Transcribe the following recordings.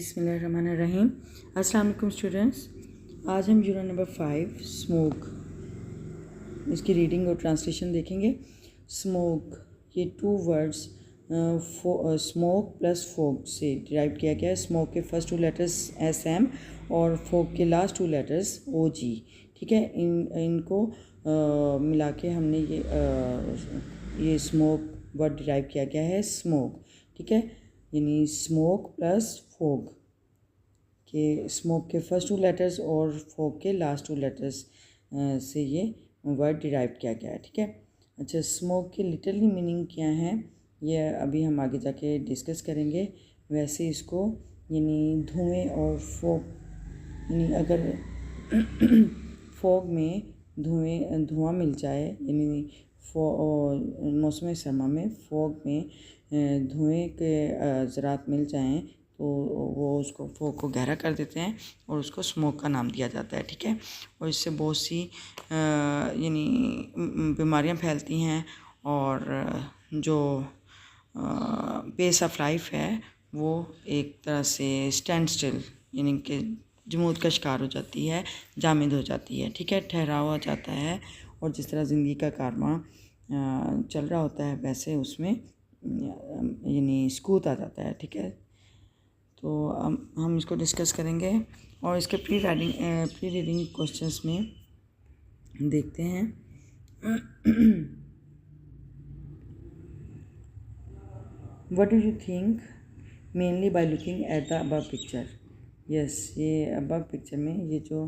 बिस्मिल्लाहिर्रहमानिर्रहीम। अस्सलाम वालेकुम स्टूडेंट्स। आज हम यूनिट नंबर 5 स्मोक, इसकी रीडिंग और ट्रांसलेशन देखेंगे। स्मोक, ये टू वर्ड्स स्मोक प्लस फोक से डिराइव किया गया है। स्मोक के फर्स्ट टू लेटर्स SM और फोक के लास्ट टू लेटर्स OG। ठीक है, इनको मिला के हमने ये स्मोक वर्ड डिराइव किया गया है। स्मोक, ठीक है, यानी स्मोक प्लस फोग के स्मोक के फर्स्ट टू लेटर्स और फोग के लास्ट टू लेटर्स से ये वर्ड डिराइव किया गया है। ठीक है, अच्छा, स्मोक के लिटरली मीनिंग क्या है ये अभी हम आगे जाके डिस्कस करेंगे। वैसे इसको यानी धुएं और फोग, यानी अगर फोग में धुआं मिल जाए, यानी मौसम सरमा में फोग में धुएं के ज़रात मिल जाएं तो वो उसको फोग को गहरा कर देते हैं और उसको स्मोक का नाम दिया जाता है। ठीक है, और इससे बहुत सी यानी बीमारियां फैलती हैं और जो पेस ऑफ लाइफ है वो एक तरह से स्टैंड स्टिल यानी कि जमूद का शिकार हो जाती है, जामिद हो जाती है। ठीक है, ठहराव हो जाता है और जिस तरह ज़िंदगी का कारवां चल रहा होता है वैसे उसमें यानी सकूत आ जाता है। ठीक है, तो हम इसको डिस्कस करेंगे और इसके प्री रीडिंग क्वेश्चंस में देखते हैं। What do you think mainly by looking at the above picture? Yes, ये अबव पिक्चर में ये जो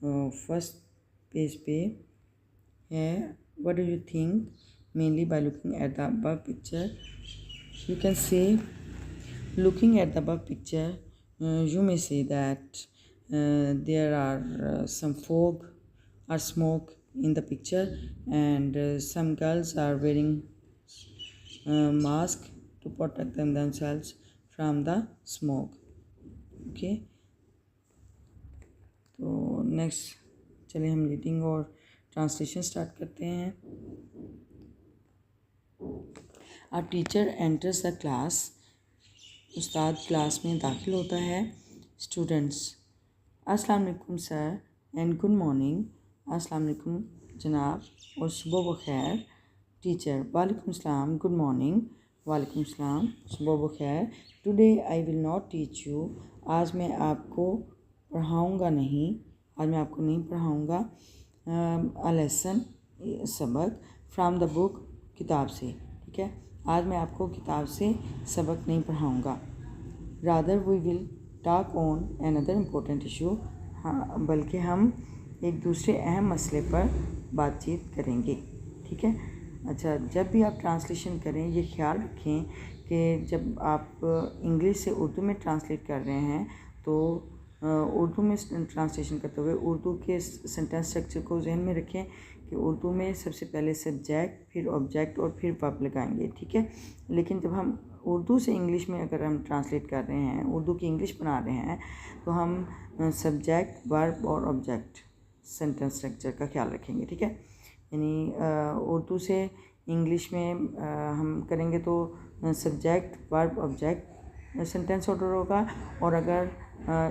फर्स्ट पेज पे है, what do you think mainly by looking at the above picture? You can say, looking at the above picture, you may say that there are some fog or smoke in the picture, and some girls are wearing mask to protect themselves from the smoke. Okay, तो next चलिए हम reading और translation start करते हैं। A teacher enters the class. Ustad class में दाखिल होता है। Students, अस्सलाम वालेकुम सर एंड गुड मॉर्निंग। अस्सलाम वालेकुम जनाब और सुबह बखैर। टीचर, वालेकुम सलाम, गुड मॉर्निंग। वालेकुम सलाम, सुबह बखैर। Today I will not teach you, आज मैं आपको पढ़ाऊँगा नहीं, आज मैं आपको नहीं पढ़ाऊँगा। अ लेसन, सबक। फ्राम द बुक, किताब से। ठीक है, आज मैं आपको किताब से सबक नहीं पढ़ाऊँगा। Rather we will talk on another important issue, हाँ बल्कि हम एक दूसरे अहम मसले पर बातचीत करेंगे। ठीक है, अच्छा, जब भी आप ट्रांसलेशन करें ये ख्याल रखें कि जब आप इंग्लिश से उर्दू में ट्रांसलेट कर रहे हैं तो उर्दू में ट्रांसलेशन करते हुए उर्दू के सेंटेंस स्ट्रक्चर को जहन में रखें कि उर्दू में सबसे पहले सब्जेक्ट, फिर ऑब्जेक्ट और फिर वर्ब लगाएंगे। ठीक है, लेकिन जब हम उर्दू से इंग्लिश में अगर हम ट्रांसलेट कर रहे हैं, उर्दू की इंग्लिश बना रहे हैं, तो हम सब्जेक्ट, वर्ब और ऑब्जेक्ट सेंटेंस स्ट्रक्चर का ख्याल रखेंगे। ठीक है, यानी उर्दू से इंग्लिश में हम करेंगे तो subject, verb, object sentence order होगा, और अगर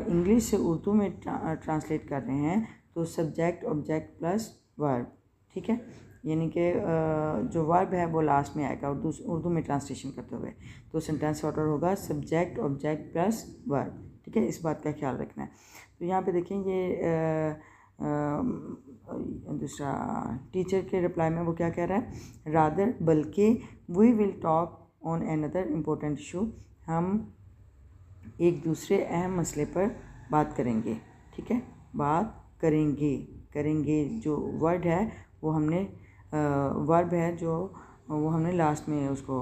इंग्लिश से उर्दू में ट्रांसलेट कर रहे हैं तो सब्जेक्ट, ऑब्जेक्ट प्लस वर्ब। ठीक है, यानी कि जो वर्ब है वो लास्ट में आएगा उर्दू में ट्रांसलेशन करते हुए, तो सेंटेंस ऑर्डर होगा सब्जेक्ट, ऑब्जेक्ट प्लस वर्ब। ठीक है, इस बात का ख्याल रखना है। तो यहाँ पे देखें ये दूसरा टीचर के रिप्लाई में वो क्या कह रहा है, रादर बल्कि, we will talk on another important issue, हम एक दूसरे अहम मसले पर बात करेंगे। ठीक है, बात करेंगे जो वर्ड है वो हमने वर्ब है जो वो हमने लास्ट में उसको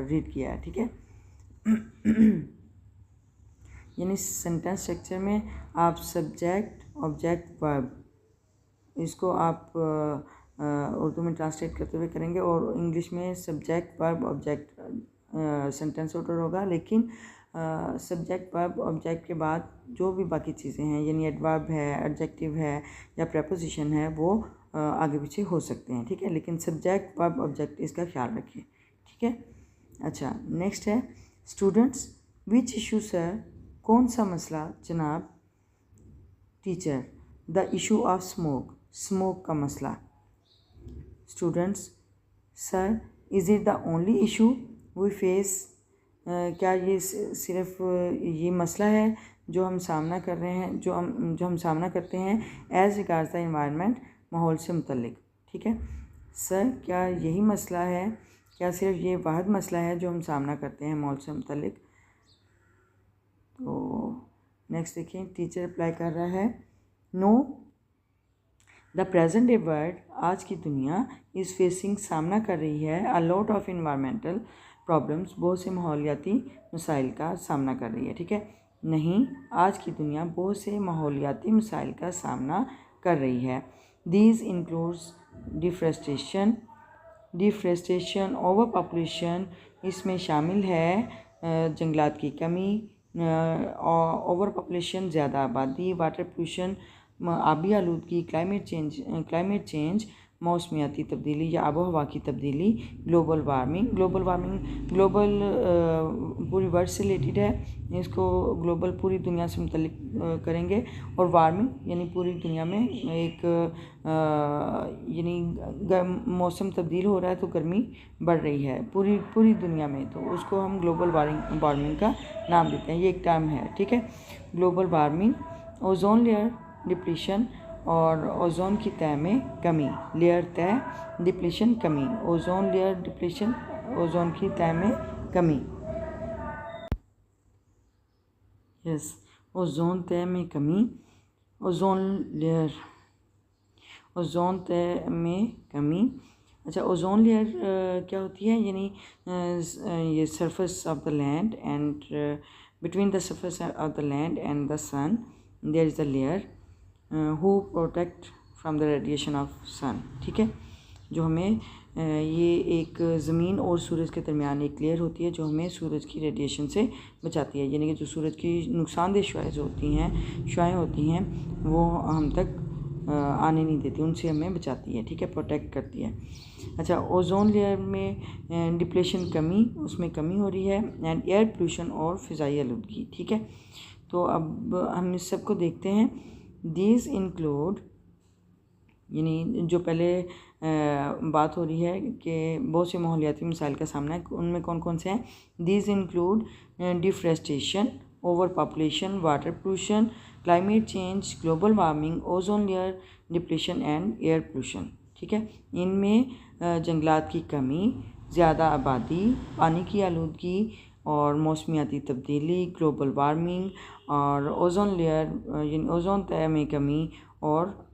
रीड किया है। ठीक है, यानी सेंटेंस स्ट्रक्चर में आप सब्जेक्ट, ऑब्जेक्ट, वर्ब इसको आप उर्दू में ट्रांसलेट करते हुए करेंगे और इंग्लिश में subject, verb, object sentence order होगा, लेकिन सब्जेक्ट, वर्ब, ऑब्जेक्ट के बाद जो भी बाकी चीज़ें हैं यानी एडवर्ब है, एडजेक्टिव है या प्रेपोजिशन है वो आगे पीछे हो सकते हैं। ठीक है, लेकिन सब्जेक्ट, वर्ब, ऑब्जेक्ट इसका ख्याल रखिए। ठीक है, अच्छा, नेक्स्ट है स्टूडेंट्स, विच इशू सर, कौन सा मसला जनाब। Teacher, the issue of smoke, smoke का मसला। Students, sir is it the only issue we face, क्या ये सिर्फ ये मसला है जो हम सामना कर रहे हैं, जो हम सामना करते हैं एज रिगार्ड्स द एनवायरनमेंट, माहौल से मुतल्लिक। ठीक है सर, क्या यही मसला है, क्या सिर्फ ये वाहिद मसला है जो हम सामना करते हैं माहौल से मुतल्लिक। तो नेक्स्ट देखिए, टीचर अप्लाई कर रहा है, know the present day world, आज की दुनिया इज़ फेसिंग, सामना कर रही है, a lot of environmental problems, बहुत से माहौलियाती मसाइल का सामना कर रही है। ठीक है, नहीं, आज की दुनिया बहुत से माहौलियाती मसाइल का सामना कर रही है। These includes deforestation, over population, इसमें शामिल है जंगलात की कमी, ओवर पॉपुलेशन ज़्यादा आबादी, वाटर पोल्यूशन आबी आलूदगी, क्लाइमेट चेंज मौसमियाती तब्दीली या आबो हवा की तब्दीली, ग्लोबल वार्मिंग ग्लोबल पूरी वर्ल्ड से रिलेटेड है, इसको ग्लोबल पूरी दुनिया से मुतल्लिक करेंगे। और वार्मिंग यानी पूरी दुनिया में एक यानी मौसम तब्दील हो रहा है तो गर्मी बढ़ रही है पूरी दुनिया में, तो उसको हम ग्लोबल वार्मिंग का नाम देते हैं, ये एक टर्म है। ठीक है, global warming, ozone layer depletion और ओजोन की तह में कमी, लेयर तह डिप्लीशन कमी, ओजोन लेयर डिप्लीशन, ओजोन की तह में कमी। यस, ओजोन तह में कमी, ओजोन लेयर, ओजोन तह में कमी। अच्छा, ओजोन लेयर क्या होती है, यानी ये surface of the land and between the surface of the land and the sun there is the layer who protect from the radiation of sun. ठीक है, जो हमें ये एक ज़मीन और सूरज के दरमियान एक लेयर होती है जो हमें सूरज की रेडिएशन से बचाती है, यानी कि जो सूरज की नुकसानदेह शुआएँ होती हैं वो हम तक आने नहीं देती, उनसे हमें बचाती है। ठीक है, प्रोटेक्ट करती है। अच्छा, ओजोन लेयर में डिप्लेशन कमी, उसमें कमी हो रही है, एंड एयर पोल्यूशन और फ़िज़ाई आलूदगी। ठीक है, तो अब हम इस सब को देखते हैं। दीज इंक्लूड, यानी जो पहले बात हो रही है कि बहुत से माहौलियाती मसाइल का सामना है, उनमें कौन कौन से हैं। These include deforestation, over population, water pollution, climate change, global warming, ozone layer depletion and air pollution. ठीक है, इनमें जंगलात की कमी, ज़्यादा आबादी, पानी की आलूदगी और मौसमियाती तब्दीली, ग्लोबल वार्मिंग और ओजोन लेयर यानी ओजोन तह में कमी और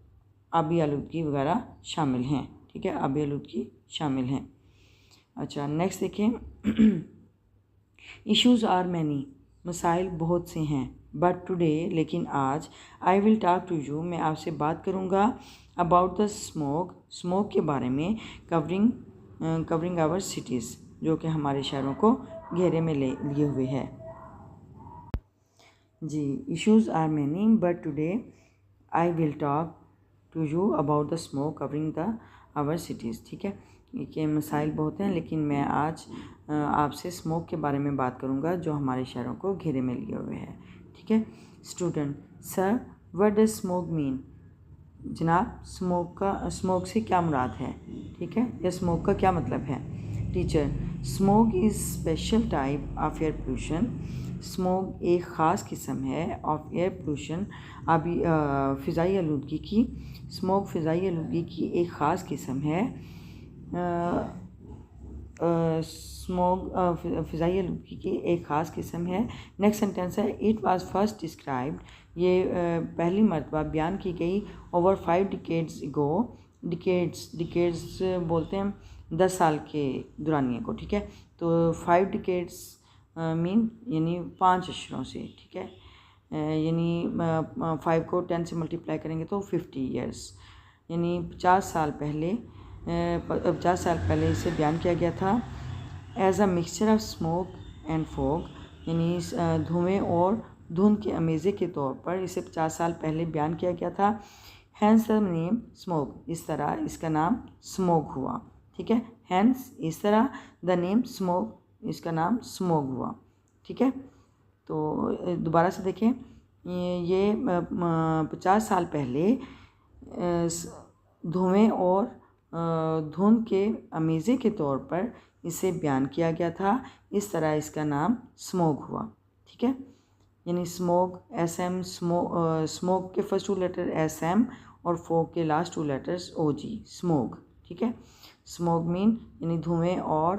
आबी आलूदगी वगैरह शामिल हैं। ठीक है, आबी आलूदगी शामिल हैं। अच्छा, नेक्स्ट देखें, इश्यूज़ आर मैनी, मसाइल बहुत से हैं, बट टुडे, लेकिन आज, I will talk to you, मैं आपसे बात करूँगा, अबाउट द स्मोक, स्मोक के बारे में, कवरिंग आवर सिटीज़, जो कि हमारे शहरों को घेरे में लिए हुए है। जी, issues are many but today I will talk to you about the smoke covering the our cities. ठीक है, ये मसाइल बहुत हैं, लेकिन मैं आज आपसे स्मोक के बारे में बात करूँगा जो हमारे शहरों को घेरे में लिए हुए है। ठीक है, student, sir what does smoke mean, जनाब स्मोक से क्या मुराद है। ठीक है, या स्मोक का क्या मतलब है। Teacher, smoke is special type of air pollution, smoke एक ख़ास किस्म है ऑफ एयर पोल्यूशन, अभी फ़िज़ाई आलूदगी की, स्मोक फ़िज़ाई आलूदगी की एक ख़ास किस्म है। स्मोक फ़िज़ाई आलूदगी की एक ख़ास किस्म है। नेक्स्ट सेंटेंस है, इट वाज फर्स्ट डिस्क्राइब्ड, ये पहली मरतबा बयान की गई ओवर 5 डिकेड्स एगो, डिकेड्स बोलते हैं 10 साल के दुरानिए को। ठीक है, तो 5 डिकेड्स मीन यानी 5 अशरों से। ठीक है, यानी 5 को 10 से मल्टीप्लाई करेंगे तो 50 ईयर्स, यानी 50 साल पहले इसे बयान किया गया था। As a mixture of smoke and fog, यानी धुएँ और धुंध के अमेज़े के तौर पर इसे 50 साल पहले बयान किया गया था। हैंस द नेम स्मोक, इस तरह इसका नाम स्मोक हुआ। ठीक है, हैंस इस तरह, द नेम स्मोक, इसका नाम स्मोक हुआ। ठीक है, तो दोबारा से देखें, ये 50 साल पहले धुएं और धुंध के अमेज़े के तौर पर इसे बयान किया गया था। इस तरह इसका नाम स्मोग हुआ। ठीक है, यानी स्मोग, SM, स्मोग के फर्स्ट 2 लेटर SM और फोग के लास्ट 2 लेटर्स OG, स्मोग। ठीक है, स्मोग मीन यानी धुएं और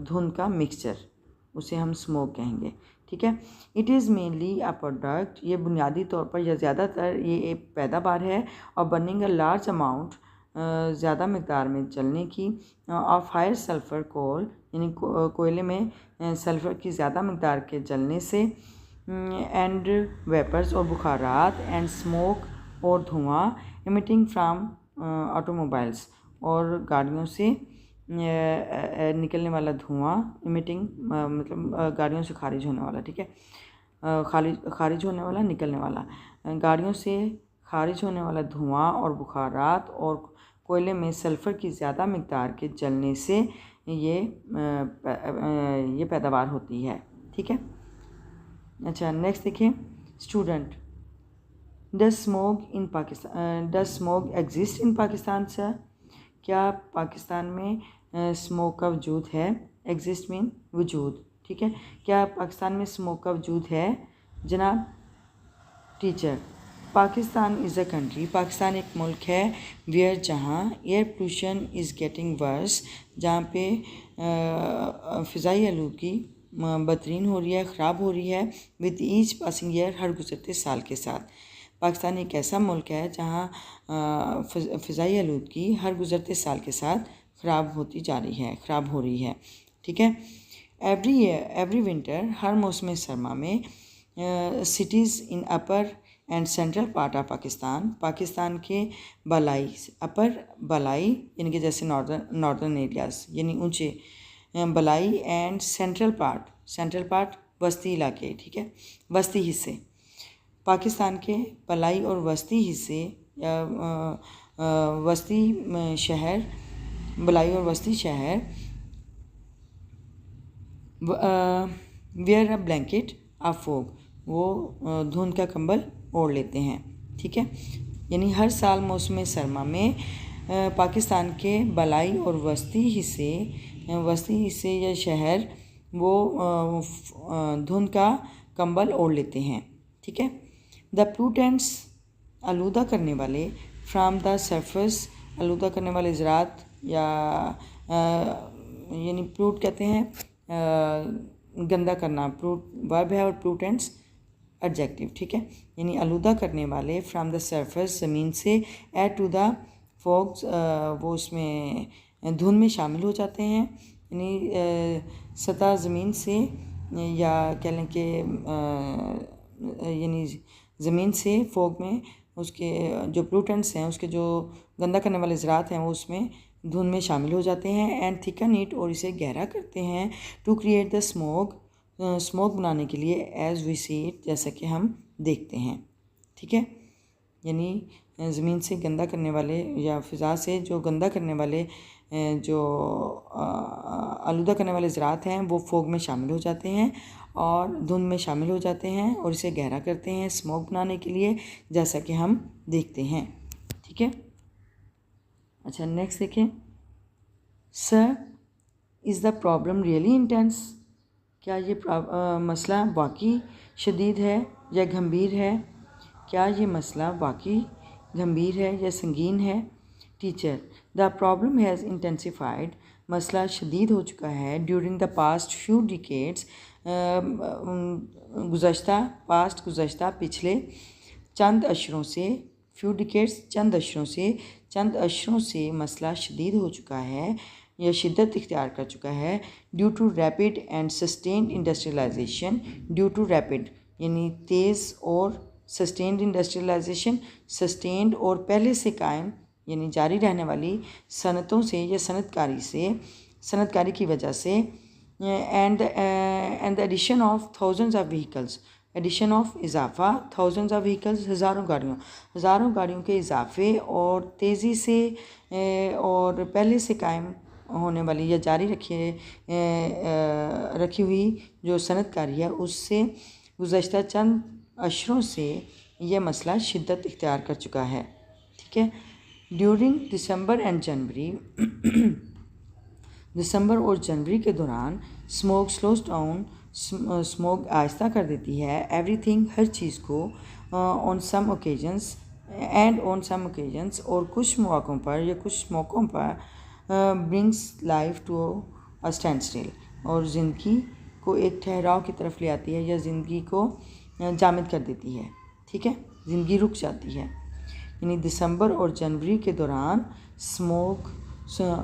धुंध का मिक्सचर, उसे हम स्मोग कहेंगे। ठीक है, it is mainly a product, ये बुनियादी तौर पर या ज़्यादातर ये एक पैदावार है और बर्निंग अ लार्ज अमाउंट, ज़्यादा मकदार में जलने की, ऑफ हायर सल्फ़र कोल, यानी कोयले में सल्फ़र की ज़्यादा मकदार के जलने से, एंड वेपर्स और बुखारात, एंड स्मोक और धुआं, इमिटिंग फ्राम ऑटोमोबाइल्स, और गाड़ियों से निकलने वाला धुआं, इमिटिंग मतलब गाड़ियों से खारिज होने वाला। ठीक है, खारिज होने वाला, निकलने वाला, गाड़ियों से खारिज होने वाला धुआं और बुखारात और कोयले में सल्फ़र की ज़्यादा मकदार के जलने से ये पैदावार होती है। ठीक है, अच्छा नेक्स्ट देखें, student, does smog exist in Pakistan sir? क्या पाकिस्तान में स्मोक का वजूद है? एग्जिस्ट मीन वजूद। ठीक है, क्या पाकिस्तान में स्मोक का वजूद है जनाब? Teacher, Pakistan is a country, Pakistan एक मुल्क है, वेयर जहाँ air pollution is getting worse, जहाँ पे फ़िज़ाई आलूगी बदतरीन हो रही है, ख़राब हो रही है, विद ईच पासिंग ईयर, हर गुज़रते साल के साथ। पाकिस्तान एक ऐसा मुल्क है जहाँ फ़िज़ाई आलूगी हर गुज़रते साल के साथ ख़राब होती जा रही है, ख़राब हो रही है। ठीक है, एवरी विंटर, हर मौसम सरमा में, cities in upper and central part of Pakistan, Pakistan के बलाई, अपर बलाई यानी कि जैसे नॉर्दर्न एरियाज़ यानी ऊंचे, बलाई एंड सेंट्रल पार्ट वस्ती इलाके। ठीक है, वस्ती हिस्से, पाकिस्तान के बलाई और वस्ती हिस्से या वस्ती शहर, बलाई और वस्ती शहर, where a blanket of fog, वो धुंध का कंबल ओढ़ लेते हैं। ठीक है, यानी हर साल मौसम सरमा में पाकिस्तान के बलाई और वस्ती हिस्से या शहर वो धुंध का कंबल ओढ़ लेते हैं। ठीक है, द प्लूटेंट्स, आलूदा करने वाले, फ्राम द सरफेस, आलूदा करने वाले ज़रात या यानी प्लूट कहते हैं गंदा करना, प्लूट वर्ब है और प्लूटेंट्स एडजेक्टिव। ठीक है, यानी आलूदा करने वाले, फ्राम द सरफेस, ज़मीन से, एड टू द फॉग्स, वो उसमें धुंध में शामिल हो जाते हैं, यानी सतह ज़मीन से या कह लें कि यानी ज़मीन से फॉग में उसके जो प्लूटेंट्स हैं, उसके जो गंदा करने वाले ज़रात हैं वो उसमें धुंध में शामिल हो जाते हैं, एंड थिकन इट, और इसे गहरा करते हैं, टू क्रिएट द स्मोक बनाने के लिए, एज वी सी इट, जैसा कि हम देखते हैं। ठीक है, यानी ज़मीन से गंदा करने वाले या फ़िज़ा से जो गंदा करने वाले जो आलूदा करने वाले ज़रात हैं वो फोग में शामिल हो जाते हैं और धुंध में शामिल हो जाते हैं और इसे गहरा करते हैं स्मोक बनाने के लिए, जैसा कि हम देखते हैं। ठीक है, अच्छा नेक्स्ट देखें, sir is the problem really intense? क्या ये मसला वाकई शदीद है या गंभीर है? क्या ये मसला वाकई गंभीर है या संगीन है? Teacher, the problem has intensified, मसला शदीद हो चुका है, during the past few decades, गुज़श्ता पिछले चंद अशरों से, फ्यू डिकेड्स चंद अशरों से मसला शदीद हो चुका है या शिद्दत इख्तियार कर चुका है, due to rapid and sustained industrialisation, due to rapid यानी तेज़ और सस्टेन्ड इंडस्ट्रियलाइजेशन, सस्टेन्ड और पहले से कायम यानी जारी रहने वाली सनतों से या सनतकारी की वजह से, and the addition of thousands of vehicles, addition of इजाफ़ा, थाउजेंड्स ऑफ व्हीकल्स हज़ारों गाड़ियों के इजाफ़े और तेज़ी से और पहले से कायम होने वाली या जारी रखी हुई जो सनतकारी है उससे गुज़श्ता चंद अशरों से यह मसला शिद्दत इख्तियार कर चुका है। ठीक है। ड्यूरिंग दिसंबर एंड जनवरी दिसंबर और जनवरी के दौरान स्मोक स्लोज डाउन, स्मोक आहिस्ता कर देती है एवरीथिंग, हर चीज़ को, ऑन सम ओकेजन्स और कुछ मौक़ों पर या कुछ मौक़ों पर brings life to a standstill, और ज़िंदगी को एक ठहराव की तरफ ले आती है या ज़िंदगी को जामिद कर देती है। ठीक है, ज़िंदगी रुक जाती है। यानी दिसंबर और जनवरी के दौरान स्मोक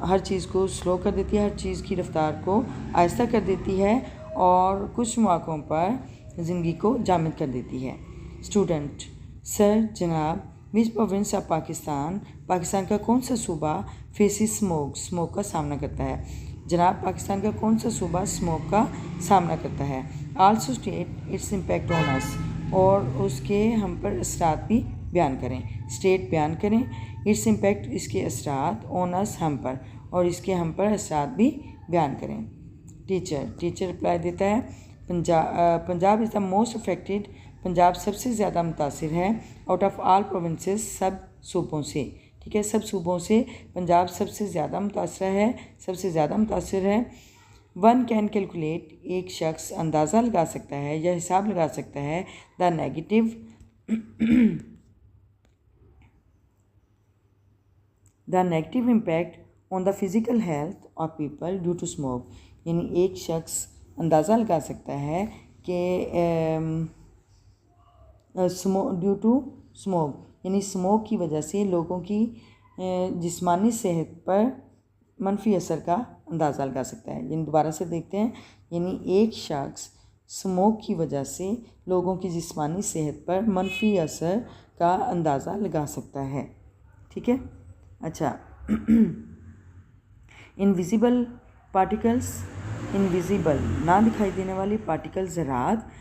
हर चीज़ को स्लो कर देती है, हर चीज़ की रफ्तार को आहिस्ता कर देती है और कुछ मौक़ों पर ज़िंदगी को जामिद कर देती है। स्टूडेंट: सर जनाब, विच प्रोविंस ऑफ पाकिस्तान का कौन सा सूबा फेसिस स्मोक का सामना करता है? जनाब, पाकिस्तान का कौन सा सूबा स्मोक का सामना करता है? Also state its impact on us, और उसके हम पर असरात भी बयान करें। स्टेट बयान करें, इट्स इम्पैक्ट इसके असरात, ऑन अस हम पर, और इसके हम पर असरात भी बयान करें। टीचर रिप्लाई देता है, Punjab is the most affected, Punjab सबसे ज़्यादा मुतासिर है, आउट ऑफ ऑल प्रोविंसेस, सब सूबों से। ठीक है, सब सूबों से पंजाब सबसे ज़्यादा मुतासिर है। वन कैन कैलकुलेट, एक शख्स अंदाज़ा लगा सकता है या हिसाब लगा सकता है, the negative impact on the physical health of people due to smoke. यानी एक शख्स अंदाज़ा लगा सकता है कि ड्यू टू स्मोक, यानी स्मोक की वजह से लोगों की जिस्मानी सेहत पर मनफी असर का अंदाज़ा लगा सकता है। यानी दोबारा से देखते हैं, यानी एक शख्स स्मोक की वजह से लोगों की जिस्मानी सेहत पर मनफी असर का अंदाज़ा लगा सकता है। ठीक है। अच्छा, इनविजिबल पार्टिकल्स, इनविजिबल ना दिखाई देने वाले पार्टिकल ज़रात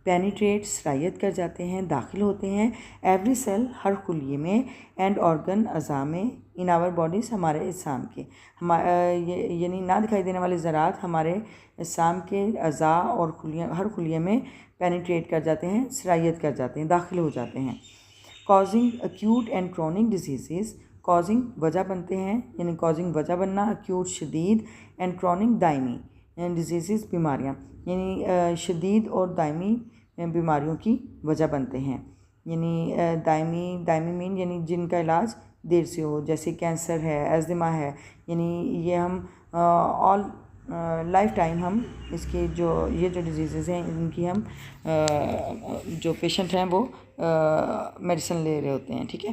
पेनिट्रेट सरायत कर जाते हैं, दाखिल होते हैं, एवरी सेल हर खुलिये में, एंड ऑर्गन अज़ा में, इन आवर बॉडीज़ हमारे इस्साम के, यानी ना दिखाई देने वाले ज़रात हमारे इस्साम के अज़ा और हर खुलिये में पेनिट्रेट कर जाते हैं, सरायत कर जाते हैं, दाखिल हो जाते हैं। Causing acute and chronic disease, causing वजह बनते हैं, यानी कॉजिंग वजह बनना, एक्यूट शदीद, एंड क्रॉनिक दायमी डिजीज़ बीमारियाँ, यानी शदीद और दायमी बीमारियों की वजह बनते हैं। यानी दायमी मीन यानी जिनका इलाज देर से हो, जैसे कैंसर है, एज़मा है, यानी ये हम ऑल लाइफ टाइम हम इसकी ये जो डिजीज़ हैं इनकी हम जो पेशेंट हैं वो मेडिसिन ले रहे होते हैं। ठीक है,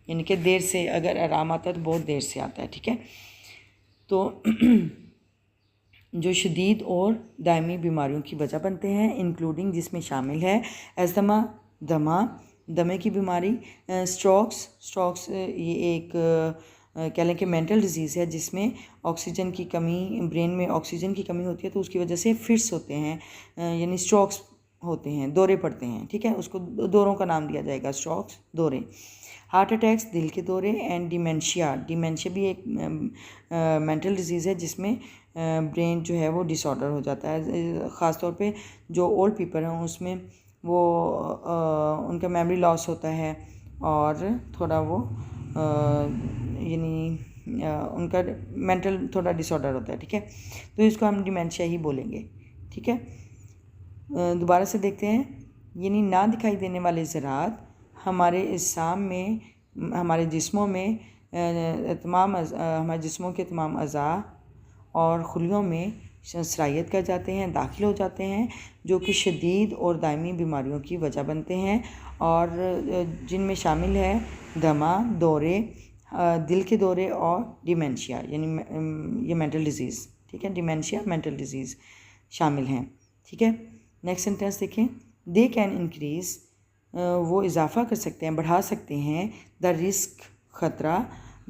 यानी कि देर से अगर आराम आता है तो बहुत देर से आता है। ठीक है, तो जो शदीद और दायमी बीमारियों की वजह बनते हैं, इंक्लूडिंग जिसमें शामिल है दमा, दमे की बीमारी, स्ट्रोक्स ये एक कह लें कि मेंटल डिजीज़ है जिसमें ऑक्सीजन की कमी, ब्रेन में ऑक्सीजन की कमी होती है तो उसकी वजह से फिट्स होते हैं, यानी स्ट्रोक्स होते हैं, दौरे पड़ते हैं। ठीक है, उसको दौरों का नाम दिया जाएगा, स्ट्रोक्स, दौरे। हार्ट अटैक्स, दिल के दौरे, एंड डिमेंशिया भी एक मेंटल डिजीज़ है जिसमें ब्रेन जो है वो डिसऑर्डर हो जाता है। ख़ास तौर पे जो ओल्ड पीपल हैं उसमें वो उनका मेमोरी लॉस होता है और थोड़ा वो यानी उनका मेंटल थोड़ा डिसऑर्डर होता है। ठीक है, तो इसको हम डिमेंशिया ही बोलेंगे। ठीक है, दोबारा से देखते हैं, यानी ना दिखाई देने वाले ज़रात हमारे इस्साम में, हमारे जिस्मों में हमारे जिस्मों के तमाम अज़ा और खुलियों में सरायत कर जाते हैं, दाखिल हो जाते हैं, जो कि शदीद और दायमी बीमारियों की वजह बनते हैं, और जिनमें शामिल है दमा, दौरे, दिल के दौरे और डिमेंशिया, यानी ये मेंटल डिजीज़। ठीक है, डिमेंशिया मेंटल डिजीज़ शामिल हैं। ठीक है, नेक्स्ट सेंटेंस देखें, दे कैन इंक्रीज़, वो इजाफ़ा कर सकते हैं, बढ़ा सकते हैं, the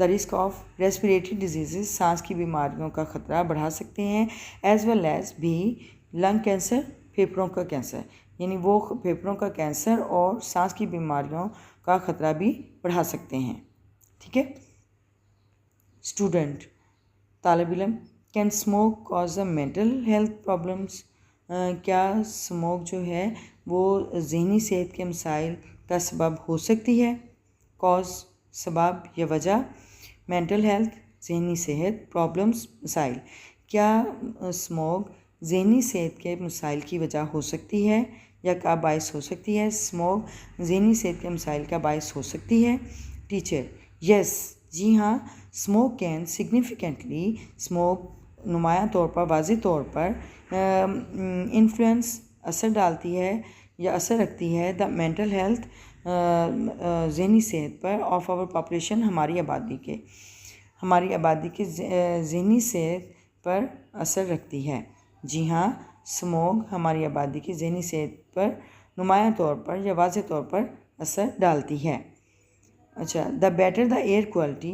risk of respiratory disease, सांस की बीमारियों का ख़तरा बढ़ा सकते हैं, एज़ वेल एज़ भी लंग कैंसर, फेफड़ों का कैंसर, यानी वो फेफड़ों का कैंसर और सांस की बीमारियों का ख़तरा भी बढ़ा सकते हैं। ठीक है, स्टूडेंट, तालिब इल्म, can smoke cause the mental health problems, क्या स्मोक जो है वो जहनी सेहत के मसाइल का सबब हो सकती है। कॉज सबब या वजह, मेंटल हेल्थ जहनी सेहत, प्रॉब्लम्स मसाइल, क्या स्मोक जहनी सेहत के मसाइल की वजह हो सकती है या का बायस हो सकती है। स्मोक जहनी सेहत के मसाइल का बायस हो सकती है। टीचर, यस, जी हाँ, स्मोक कैन सिग्निफिकेंटली, स्मोक नुमाया तौर पर, वाज़ेह तौर पर इन्फ्लुएंस असर डालती है या असर रखती है द मेंटल हेल्थ जहनी सेहत पर ऑफ आवर पॉपुलेशन, हमारी आबादी के जहनी सेहत पर असर रखती है। जी हाँ, स्मोक हमारी आबादी की जहनी सेहत पर नुमाया तौर पर या वाज़ेह तौर पर असर डालती है। अच्छा, the better the air quality,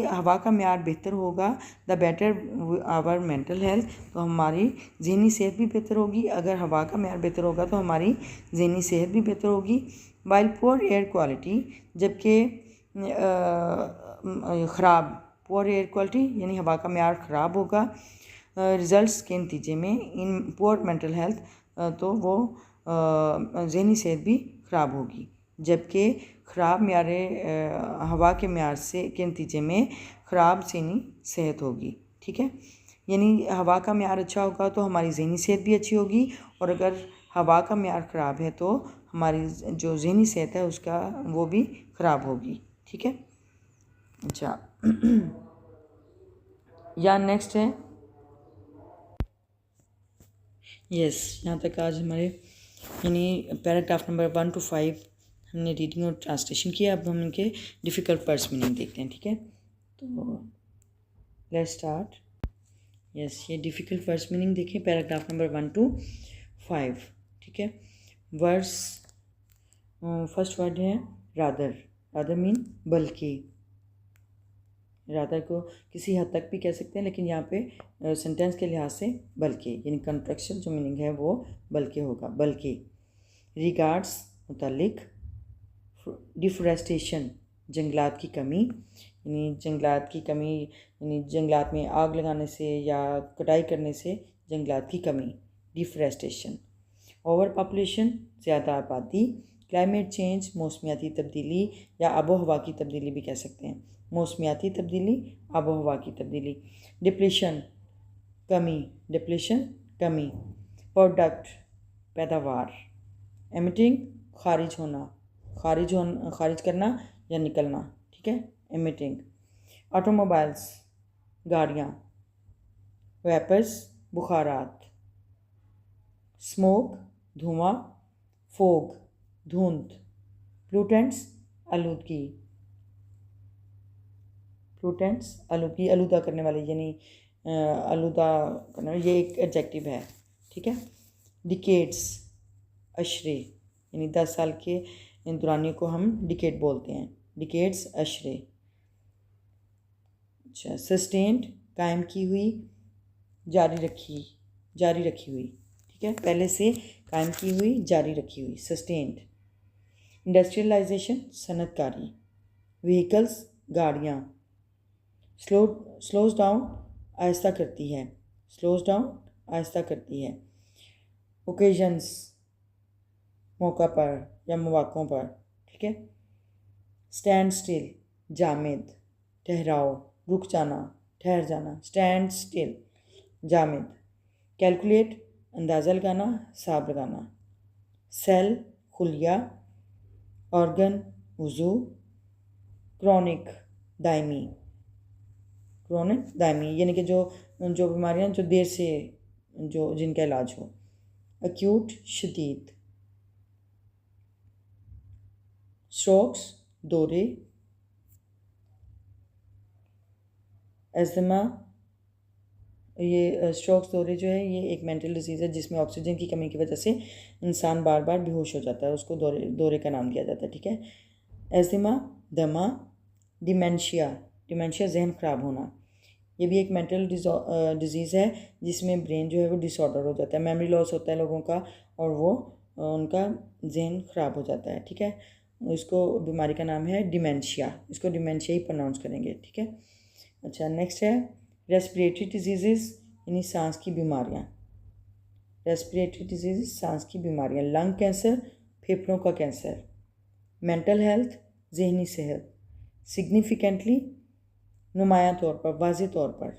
हवा का म्यार बेहतर होगा, the better our mental health, तो हमारी जहनी सेहत भी बेहतर होगी। अगर हवा का म्यार बेहतर होगा तो हमारी जहनी सेहत भी बेहतर होगी। वाइल पुअर एयर क्वालिटी, जबकि ख़राब, पुअर एयर क्वालिटी यानी हवा का म्यार ख़राब होगा, रिज़ल्ट्स के नतीजे में इन पुअर मेंटल हेल्थ, तो वो जहनी सेहत भी ख़राब होगी। जबकि ख़राब म्यार हवा के म्यार से के नतीजे में ख़राब जहनी सेहत होगी। ठीक है, यानी हवा का म्यार अच्छा होगा तो हमारी जहनी सेहत भी अच्छी होगी, और अगर हवा का म्यार ख़राब है तो हमारी जो जहनी सेहत है उसका वो भी ख़राब होगी। ठीक है, अच्छा या नेक्स्ट है, यस, यहाँ तक आज हमारे यानी पैराग्राफ नंबर 1 to 5 हमने रीडिंग और ट्रांसलेशन किया। अब हम इनके डिफ़िकल्ट वर्ड्स मीनिंग देखते हैं। ठीक है, तो लेट्स स्टार्ट। यस, ये डिफ़िकल्ट वर्ड्स मीनिंग देखें, पैराग्राफ नंबर 1 to 5। ठीक है, वर्ड्स, फर्स्ट वर्ड है रादर। रादर मीन बल्कि, रादर को किसी हद तक भी कह सकते हैं, लेकिन यहाँ पे सेंटेंस के लिहाज से बल्कि, यानी कंट्रैक्शन जो मीनिंग है वो बल्कि होगा, बल्कि। रिगार्ड्स मुतालिक, डिफरेस्टेशन जंगलात की कमी, यानी जंगलात की कमी, यानी जंगलात में आग लगाने से या कटाई करने से जंगलात की कमी, डिफरेस्टेशन। ओवर पॉपुलेशन ज़्यादा आबादी। क्लाइमेट चेंज मौसमियाती तब्दीली या आबो हवा की तब्दीली भी कह सकते हैं, मौसमियाती तब्दीली, आबो हवा की तब्दीली। डिप्लेशन कमी, डिप्लेशन कमी। प्रोडक्ट पैदावार। एमिटिंग खारिज होना, खारिज करना या निकलना। ठीक है, एमिटिंग। ऑटोमोबाइल्स गाड़ियाँ। वेपर्स बुखारात। स्मोक धुआं, फोग धुंध। प्लूटेंट्स आलूदगी, प्लूटेंट्स आलूदगी, आलूदा करने वाले, यानी आलूदा करने वाले, ये एक एडजेक्टिव है। ठीक है, डिकेड्स अशरे, यानी 10 साल के दौरानियों को हम डिकेड बोलते हैं, डिकेड्स अशरे। अच्छा, सस्टेन्ड कायम की हुई, जारी रखी हुई। ठीक है, पहले से कायम की हुई, जारी रखी हुई, सस्टेन्ड। इंडस्ट्रियलाइजेशन सनतकारी। व्हीकल्स गाड़ियाँ। स्लोज डाउन आहिस्ता करती है, स्लोज डाउन आहिस्ता करती है। ओकेजन्स मौका पर या मौक़ों पर। ठीक है, स्टैंड स्टिल जामिद, ठहराव, रुक जाना, ठहर जाना, स्टैंड स्टिल जामिद। कैलकुलेट अंदाज़ा लगाना, हिसाब लगाना। सेल खुलिया, ऑर्गन वज़ू। क्रॉनिक दायमी, क्रॉनिक दायमी यानी कि जो बीमारियां जो देर से जो जिनका इलाज हो। एक्यूट शदीद। स्ट्रोक्स दौरे। एज़मा, ये स्ट्रोक्स दौरे जो है ये एक मेंटल डिजीज़ है जिसमें ऑक्सीजन की कमी की वजह से इंसान बार बार बेहोश हो जाता है, उसको दौरे का नाम दिया जाता है। ठीक है, एज़मा दमा। डिमेंशिया, डिमेंशिया जहन ख़राब होना, ये भी एक मेंटल डिजीज़ है जिसमें ब्रेन जो है वो डिसऑर्डर हो जाता है, मेमोरी लॉस होता है लोगों का और वो उनका जहन ख़राब हो जाता है। ठीक है, उसको बीमारी का नाम है डिमेंशिया, इसको डिमेंशिया ही प्रोनाउंस करेंगे, ठीक है। अच्छा, नेक्स्ट है रेस्पिरेटरी डिजीज़ यानी सांस की बीमारियाँ। रेस्पिरेटरी डिजीज़ सांस की बीमारियाँ, लंग कैंसर, फेफड़ों का कैंसर। मेंटल हेल्थ, जहनी सेहत। सिग्निफिकेंटली, नुमायां तौर पर, वाज़ेह तौर पर।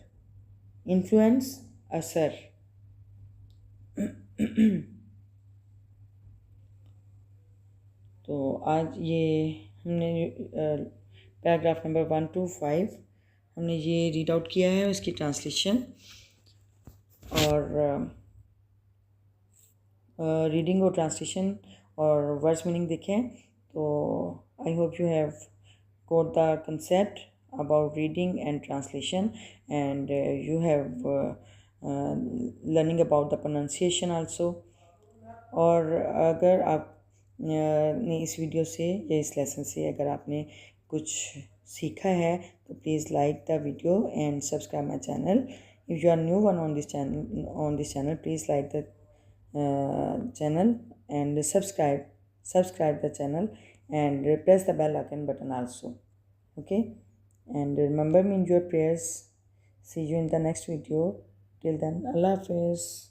इन्फ्लुएंस, असर। तो आज ये हमने पैराग्राफ नंबर 1 to 5 हमने ये रीड आउट किया है, उसकी ट्रांसलेशन और रीडिंग और ट्रांसलेशन और वर्ड्स मीनिंग देखें। तो I hope you have got the concept about reading and translation, and you have learning about the pronunciation also. और अगर आप ने इस वीडियो से या इस लेसन से अगर आपने कुछ सीखा है तो please like the video and subscribe my channel. If you are new one on this channel please like the channel and subscribe the channel and press the bell icon button also, okay, and remember me in your prayers. See you in the next video. Till then, Allah Hafiz.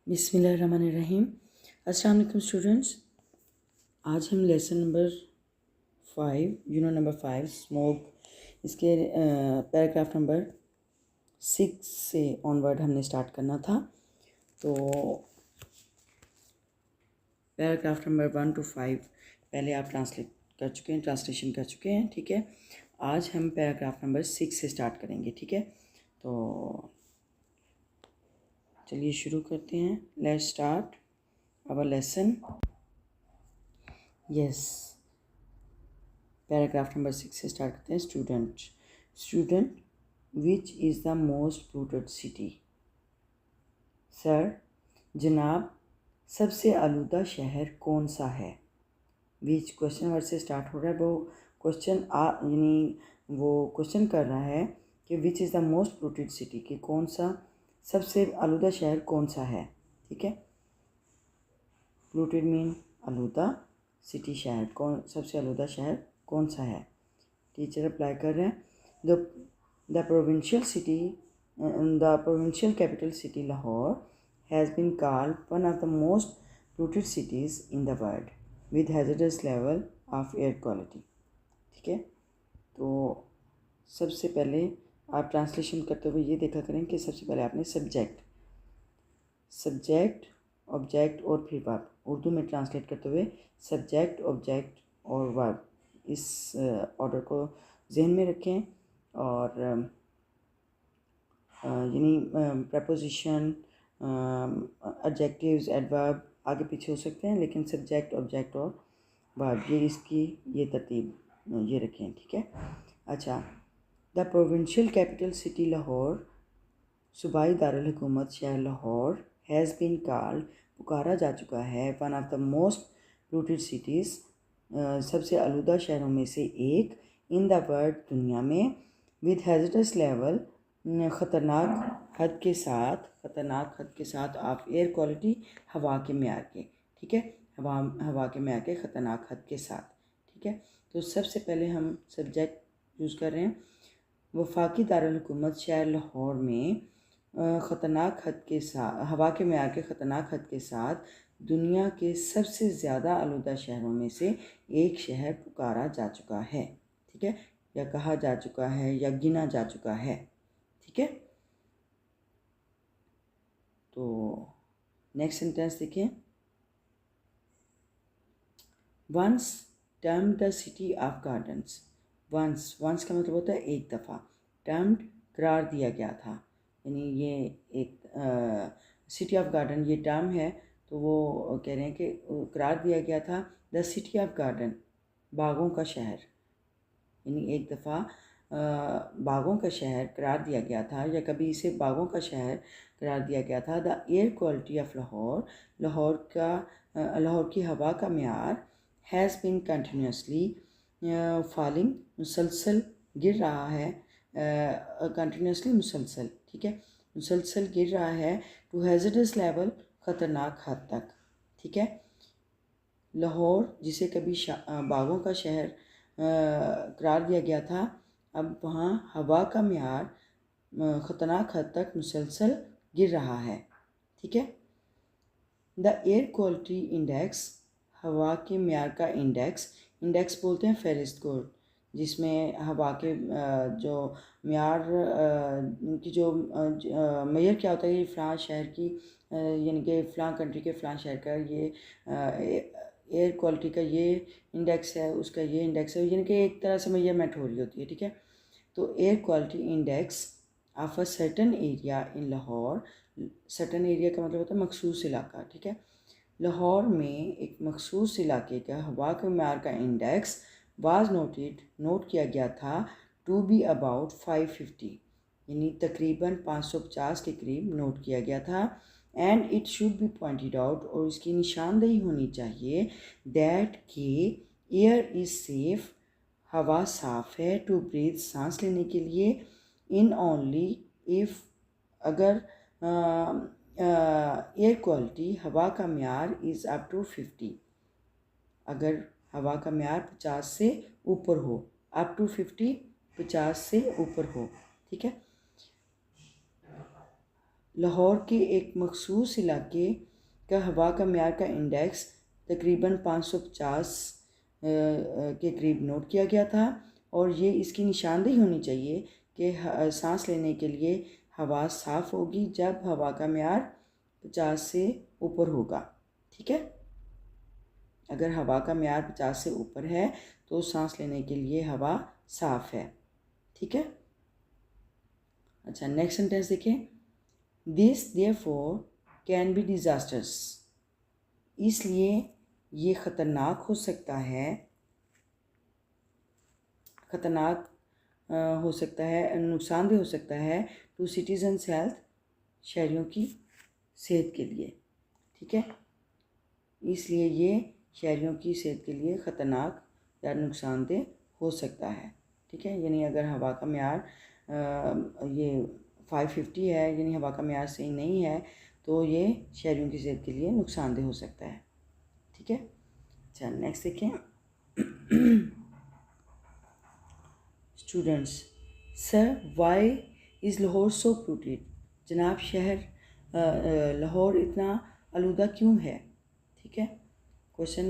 बिस्मिल्लाहिर्रहमानिर्रहीम। अस्सलाम वालेकुम students. आज हम lesson number 5 unit number 5 smoke, इसके paragraph number 6 से onward हमने start करना था। तो पैराग्राफ नंबर 1 to 5 पहले आप ट्रांसलेट कर चुके हैं, ट्रांसलेशन कर चुके हैं, ठीक है। आज हम पैराग्राफ नंबर 6 से स्टार्ट करेंगे, ठीक है। तो चलिए शुरू करते हैं। Let's start our lesson. Yes, paragraph number 6 से स्टार्ट करते हैं। Student which is the most polluted city. Sir, जनाब, सबसे आलूदा शहर कौन सा है। विच क्वेश्चन वर्ड से स्टार्ट हो रहा है। वो क्वेश्चन यानी वो क्वेश्चन कर रहा है कि विच is the most polluted city, कि कौन सा सबसे आलूदा शहर कौन सा है, ठीक है। पोल्यूटेड मीन आलूदा, सिटी शहर, कौन सबसे आलूदा शहर कौन सा है। टीचर अप्लाई कर रहे हैं। The provincial capital city Lahore has been called one of the most polluted cities in the world with hazardous level of air quality, ठीक है। तो सबसे पहले आप ट्रांसलेशन करते हुए ये देखा करें कि सबसे पहले आपने सब्जेक्ट ऑब्जेक्ट और फिर वर्ब, उर्दू में ट्रांसलेट करते हुए सब्जेक्ट ऑब्जेक्ट और वर्ब, इस ऑर्डर को जहन में रखें। और यानी प्रपोजिशन, एडजेक्टिव्स, एडवर्ब आगे पीछे हो सकते हैं, लेकिन सब्जेक्ट ऑब्जेक्ट और वर्ब ये इसकी ये तरतीब ये रखें, ठीक है। अच्छा, the provincial capital city Lahore, सूबाई दारुल हुकूमत शहर लाहौर, हैज़ बीन कॉल्ड पुकारा जा चुका है, one of the most polluted cities सबसे आलूदा शहरों में से एक, इन द वर्ल्ड दुनिया में, विद हैज़र्डस लेवल ख़तरनाक हद के साथ ऑफ एयर क्वालिटी हवा के मेयार के, ठीक है। हवा के मेयार के ख़तरनाक हद के साथ, ठीक है। तो सबसे पहले हम सब्जेक्ट यूज़ कर रहे हैं। वफाकी दारुल हुकूमत शहर लाहौर में ख़तरनाक हद के साथ हवा के मेयार के ख़तरनाक हद के साथ दुनिया के सबसे ज़्यादा आलूदा शहरों में से एक शहर पुकारा जा चुका है, ठीक है, या कहा जा चुका है या गिना जा चुका है, ठीक है। तो नेक्स्ट सेंटेंस देखिए। Once termed the city of gardens. Once का मतलब होता है एक दफ़ा, टर्म्ड करार दिया गया था, यानी ये एक सिटी ऑफ गार्डन ये टर्म है, तो वो कह रहे हैं कि करार दिया गया था द सिटी ऑफ गार्डन, बागों का शहर, यानी एक दफ़ा बागों का शहर करार दिया गया था, या कभी इसे बागों का शहर करार दिया गया था। The air quality of Lahore, Lahore की हवा का मेयार, हैज़ बीन कंटिन्यूसली फॉलिंग, मुसलसल गिर रहा है, कंटिन्यूसली मुसलसल, ठीक है, मुसलसल गिर रहा है, टू हैज़र्डस लेवल ख़तरनाक हद तक, ठीक है। लाहौर जिसे कभी बागों का शहर करार दिया गया था, अब वहाँ हवा का म्यार ख़तरनाक हद तक मुसलसल गिर रहा है। ठीक है। द एयर क्वालिटी इंडेक्स, हवा के म्यार का इंडेक्स बोलते हैं फेरिस्ट को, जिसमें हवा के जो म्यार की जो मेजर क्या होता है, ये फ़लाँ शहर की यानी कि फ़लाँ कंट्री के फ़लाँ शहर का ये एयर क्वालिटी का ये इंडेक्स है, उसका ये इंडेक्स है, यानी कि एक तरह से मेजरमेंट हो रही होती है। ठीक है। तो air quality index of a certain area in Lahore, certain area का मतलब होता है मखसूस इलाका। ठीक है। लाहौर में एक मखसूस इलाके का हवा के म्यार का इंडेक्स वाज नोट किया गया था टू बी अबाउट 550, यानी तकरीबन 550 के करीब नोट किया गया था। And it should be pointed out, और इसकी निशानदेही होनी चाहिए, दैट कि एयर इज़ सेफ, हवा साफ़ है, टू ब्रीथ, सांस लेने के लिए, इन ओनली इफ़, अगर एयर क्वालिटी हवा का म्यार इज़ अप टू 50, अगर हवा का म्यार 50 से ऊपर हो, अप टू 50, 50 से ऊपर हो। ठीक है। लाहौर के एक मखसूस इलाके का हवा का म्यार का इंडेक्स तकरीबन 550 के करीब नोट किया गया था, और ये इसकी निशानदेही होनी चाहिए कि सांस लेने के लिए हवा साफ़ होगी जब हवा का म्यार 50 से ऊपर होगा। ठीक है। अगर हवा का म्यार 50 से ऊपर है तो सांस लेने के लिए हवा साफ़ है। ठीक है। अच्छा, नेक्स्ट सेंटेंस देखें। This therefore can be disasters, इसलिए ये ख़तरनाक हो सकता है, ख़तरनाक हो सकता है, नुकसानदेह हो सकता है टू सिटीजन्स हेल्थ, शहरियों की सेहत के लिए। ठीक है। इसलिए ये शहरियों की सेहत के लिए ख़तरनाक या नुकसानदेह हो सकता है। ठीक है। यानी अगर हवा का म्यार ये 550 है, यानी हवा का म्यार सही नहीं है, तो ये शहरियों की सेहत के लिए नुकसानदेह हो सकता है। ठीक है। अच्छा, नेक्स्ट देखें। Students, sir why is Lahore so polluted, जनाब शहर लाहौर इतना आलूदा क्यों है। ठीक है। क्वेश्चन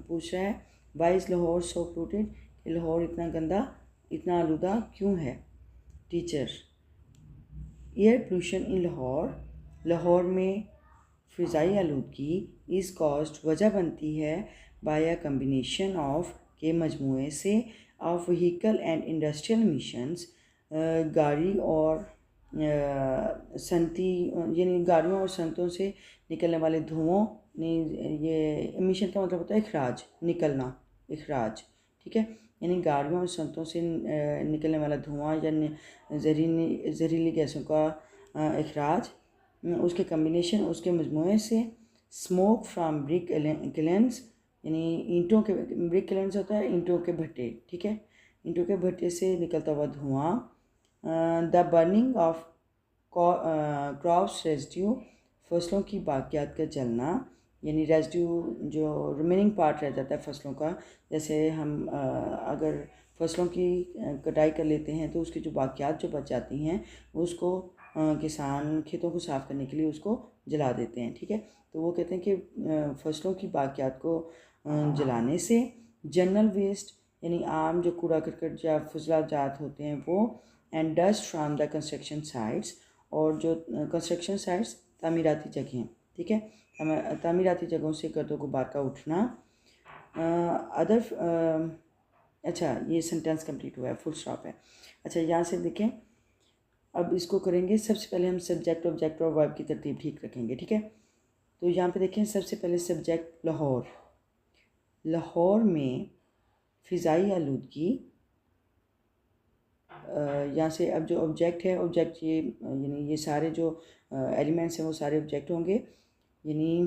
पूछ रहा है why is Lahore so polluted, कि लाहौर इतना गंदा, इतना आलूदा क्यों है। Teacher, air pollution in Lahore, Lahore में फ़िज़ाई आलूदगी इज़ कॉज्ड, वजह बनती है, बाय अ कम्बिनेशन ऑफ, के मजमूए से, of vehicle and industrial missions, गाड़ी और सनती, यानी गाड़ियों और सनतों से निकलने वाले धुओं ने, ये एमिशन का मतलब होता है अखराज, निकलना, अखराज। ठीक है। यानी गाड़ियों और सनतों से निकलने वाला धुआं या जहरीली गैसों का अखराज, उसके कम्बिनेशन, उसके मजमूए से, स्मोक फ्राम ब्रिक किलेंस, यानी ईंटों के, ब्रिक किलेंस होता है ईंटों के भट्टे। ठीक है। ईंटों के भट्टे से निकलता हुआ धुआं, the burning of crops residue, फसलों की बाकियात का जलना, यानी रेजिड्यू जो रिमेनिंग पार्ट रह जाता है फसलों का, जैसे हम अगर फसलों की कटाई कर लेते हैं तो उसकी जो बाकियात जो बच जाती हैं उसको किसान खेतों को साफ़ करने के लिए उसको जला देते हैं। ठीक है। तो वो कहते हैं कि फसलों की बाकियात को जलाने से, जनरल वेस्ट, यानी आम जो कूड़ा करकट या फजला जात होते हैं वो, and dust from the construction sites, और जो कंस्ट्रक्शन साइट्स तामीराती जगहें। ठीक है। तामीराती जगहों से गर्दो गुबार का उठना। अच्छा, ये सेंटेंस कंप्लीट हुआ है, फुल स्टॉप है। अच्छा, यहाँ से देखें, अब इसको करेंगे। सबसे पहले हम सब्जेक्ट, ऑब्जेक्ट और वर्ब की तरतीब ठीक रखेंगे। ठीक है। तो यहाँ पे देखें, सबसे पहले सब्जेक्ट लाहौर, लाहौर में फ़िज़ाई आलूदगी, यहाँ से अब जो ऑब्जेक्ट है, ऑब्जेक्ट ये यानी ये सारे जो एलिमेंट्स हैं वो सारे ऑब्जेक्ट होंगे, यानी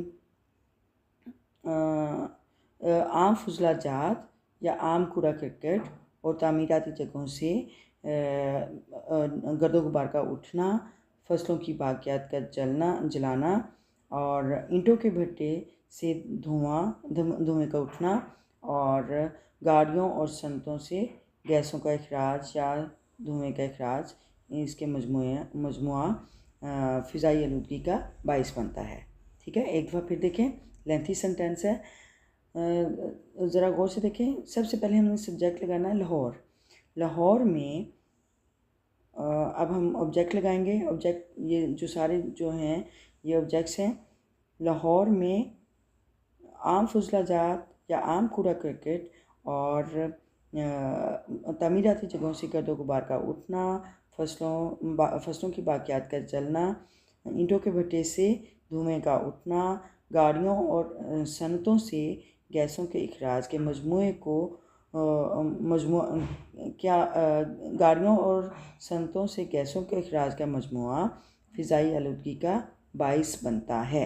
आम फजला जात या आम कूड़ा करकट और तामीराती जगहों से गर्दो गुबार का उठना, फसलों की बाकियात का जलाना, और ईंटों के भट्टे से धुएं का उठना और गाड़ियों और सनकों से गैसों का अखराज या धुएं का अखराज, इसके मजमुआ फ़िज़ाई आलूदगी का बाइस बनता है। ठीक है, एक दफ़ा फिर देखें, लेंथी सेंटेंस है, ज़रा गौर से देखें। सबसे पहले हमने सब्जेक्ट लगाना है लाहौर। लाहौर में अब हम ऑब्जेक्ट लगाएंगे। ऑब्जेक्ट ये जो सारे जो हैं ये ऑब्जेक्ट्स हैं। लाहौर में आम फजलाजात या आम कूड़ा करकट और तमीराती जगहों से गर्दो गुबार का उठना, फसलों की बाकियात का जलना, ईंटों के भट्टे से धुएं का उठना, गाड़ियों और सनतों से गैसों के अखराज के मजमूए को गाड़ियों और सनतों से गैसों के अखराज का मजमुआ फ़िज़ाई आलूदगी का बाइस बनता है।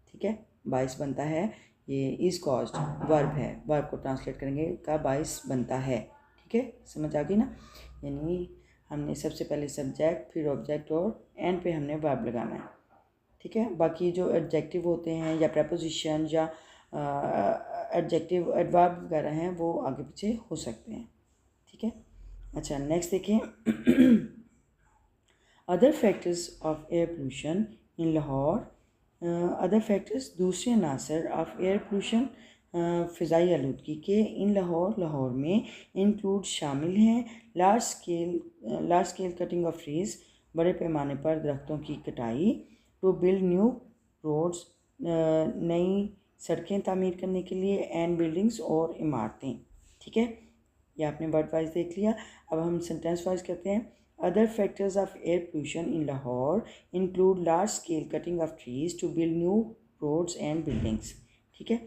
ठीक है, बाइस बनता है, ये इज़ कॉज्ड वर्ब है, वर्ब को ट्रांसलेट करेंगे का बाइस बनता है। ठीक है, समझ आ गई ना। यानी हमने सबसे पहले सब्जेक्ट, फिर ऑब्जेक्ट और एंड पे हमने वर्ब लगाना है। ठीक है, बाकी जो एडजेक्टिव होते हैं या प्रपोजिशन या एडजेक्टिव एडवर्ब वगैरह हैं वो आगे पीछे हो सकते हैं। ठीक है, अच्छा नेक्स्ट देखें। Other factors of air pollution in Lahore. Other factors दूसरे अनासर ऑफ एयर पोल्यूशन फ़िज़ाई आलूदगी के इन लाहौर में इंक्लूड शामिल हैं large scale cutting of trees, बड़े पैमाने पर दरख्तों की कटाई, टू बिल्ड न्यू रोड्स, नई सड़कें तामीर करने के लिए, एंड बिल्डिंग्स और इमारतें। ठीक है, ये आपने वर्ड वाइज देख लिया। अब हम सेंटेंस वाइज करते हैं। Other factors of air pollution in Lahore include large scale cutting of trees to build new roads and buildings. ठीक है,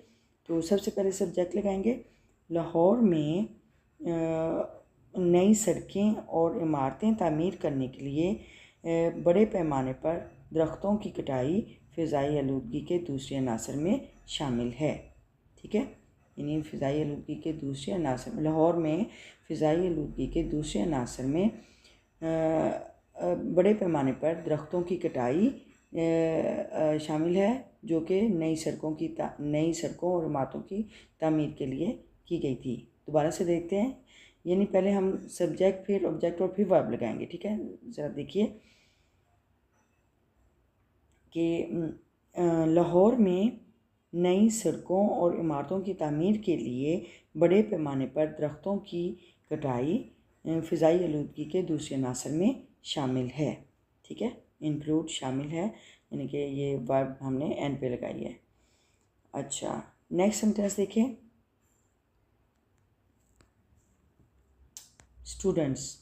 तो सबसे पहले सब्जेक्ट लगाएंगे। लाहौर में नई सड़कें और इमारतें तामीर करने के लिए बड़े पैमाने पर दरख्तों की कटाई फ़िज़ाई आलूदगी के दूसरे अनासर में शामिल है। ठीक है, यानी फ़िज़ाई आलूदगी के दूसरे अनासर में लाहौर में फ़िज़ाई आलूदगी के दूसरे अनासर में बड़े पैमाने पर दरख्तों की कटाई शामिल है, जो कि नई सड़कों और इमारतों की तामीर के लिए की गई थी। दोबारा से देखते हैं, यानी पहले हम सब्जेक्ट, फिर ऑब्जेक्ट और फिर वर्ब लगाएंगे। ठीक है, ज़रा देखिए कि लाहौर में नई सड़कों और इमारतों की तामीर के लिए बड़े पैमाने पर दरख्तों की कटाई फ़िज़ाई आलूदगी के दूसरे अनासर में शामिल है। ठीक है, इंक्लूड शामिल है, यानी कि ये वर्ब हमने एंड पे लगाई है। अच्छा नेक्स्ट सेंटेंस देखें। Students,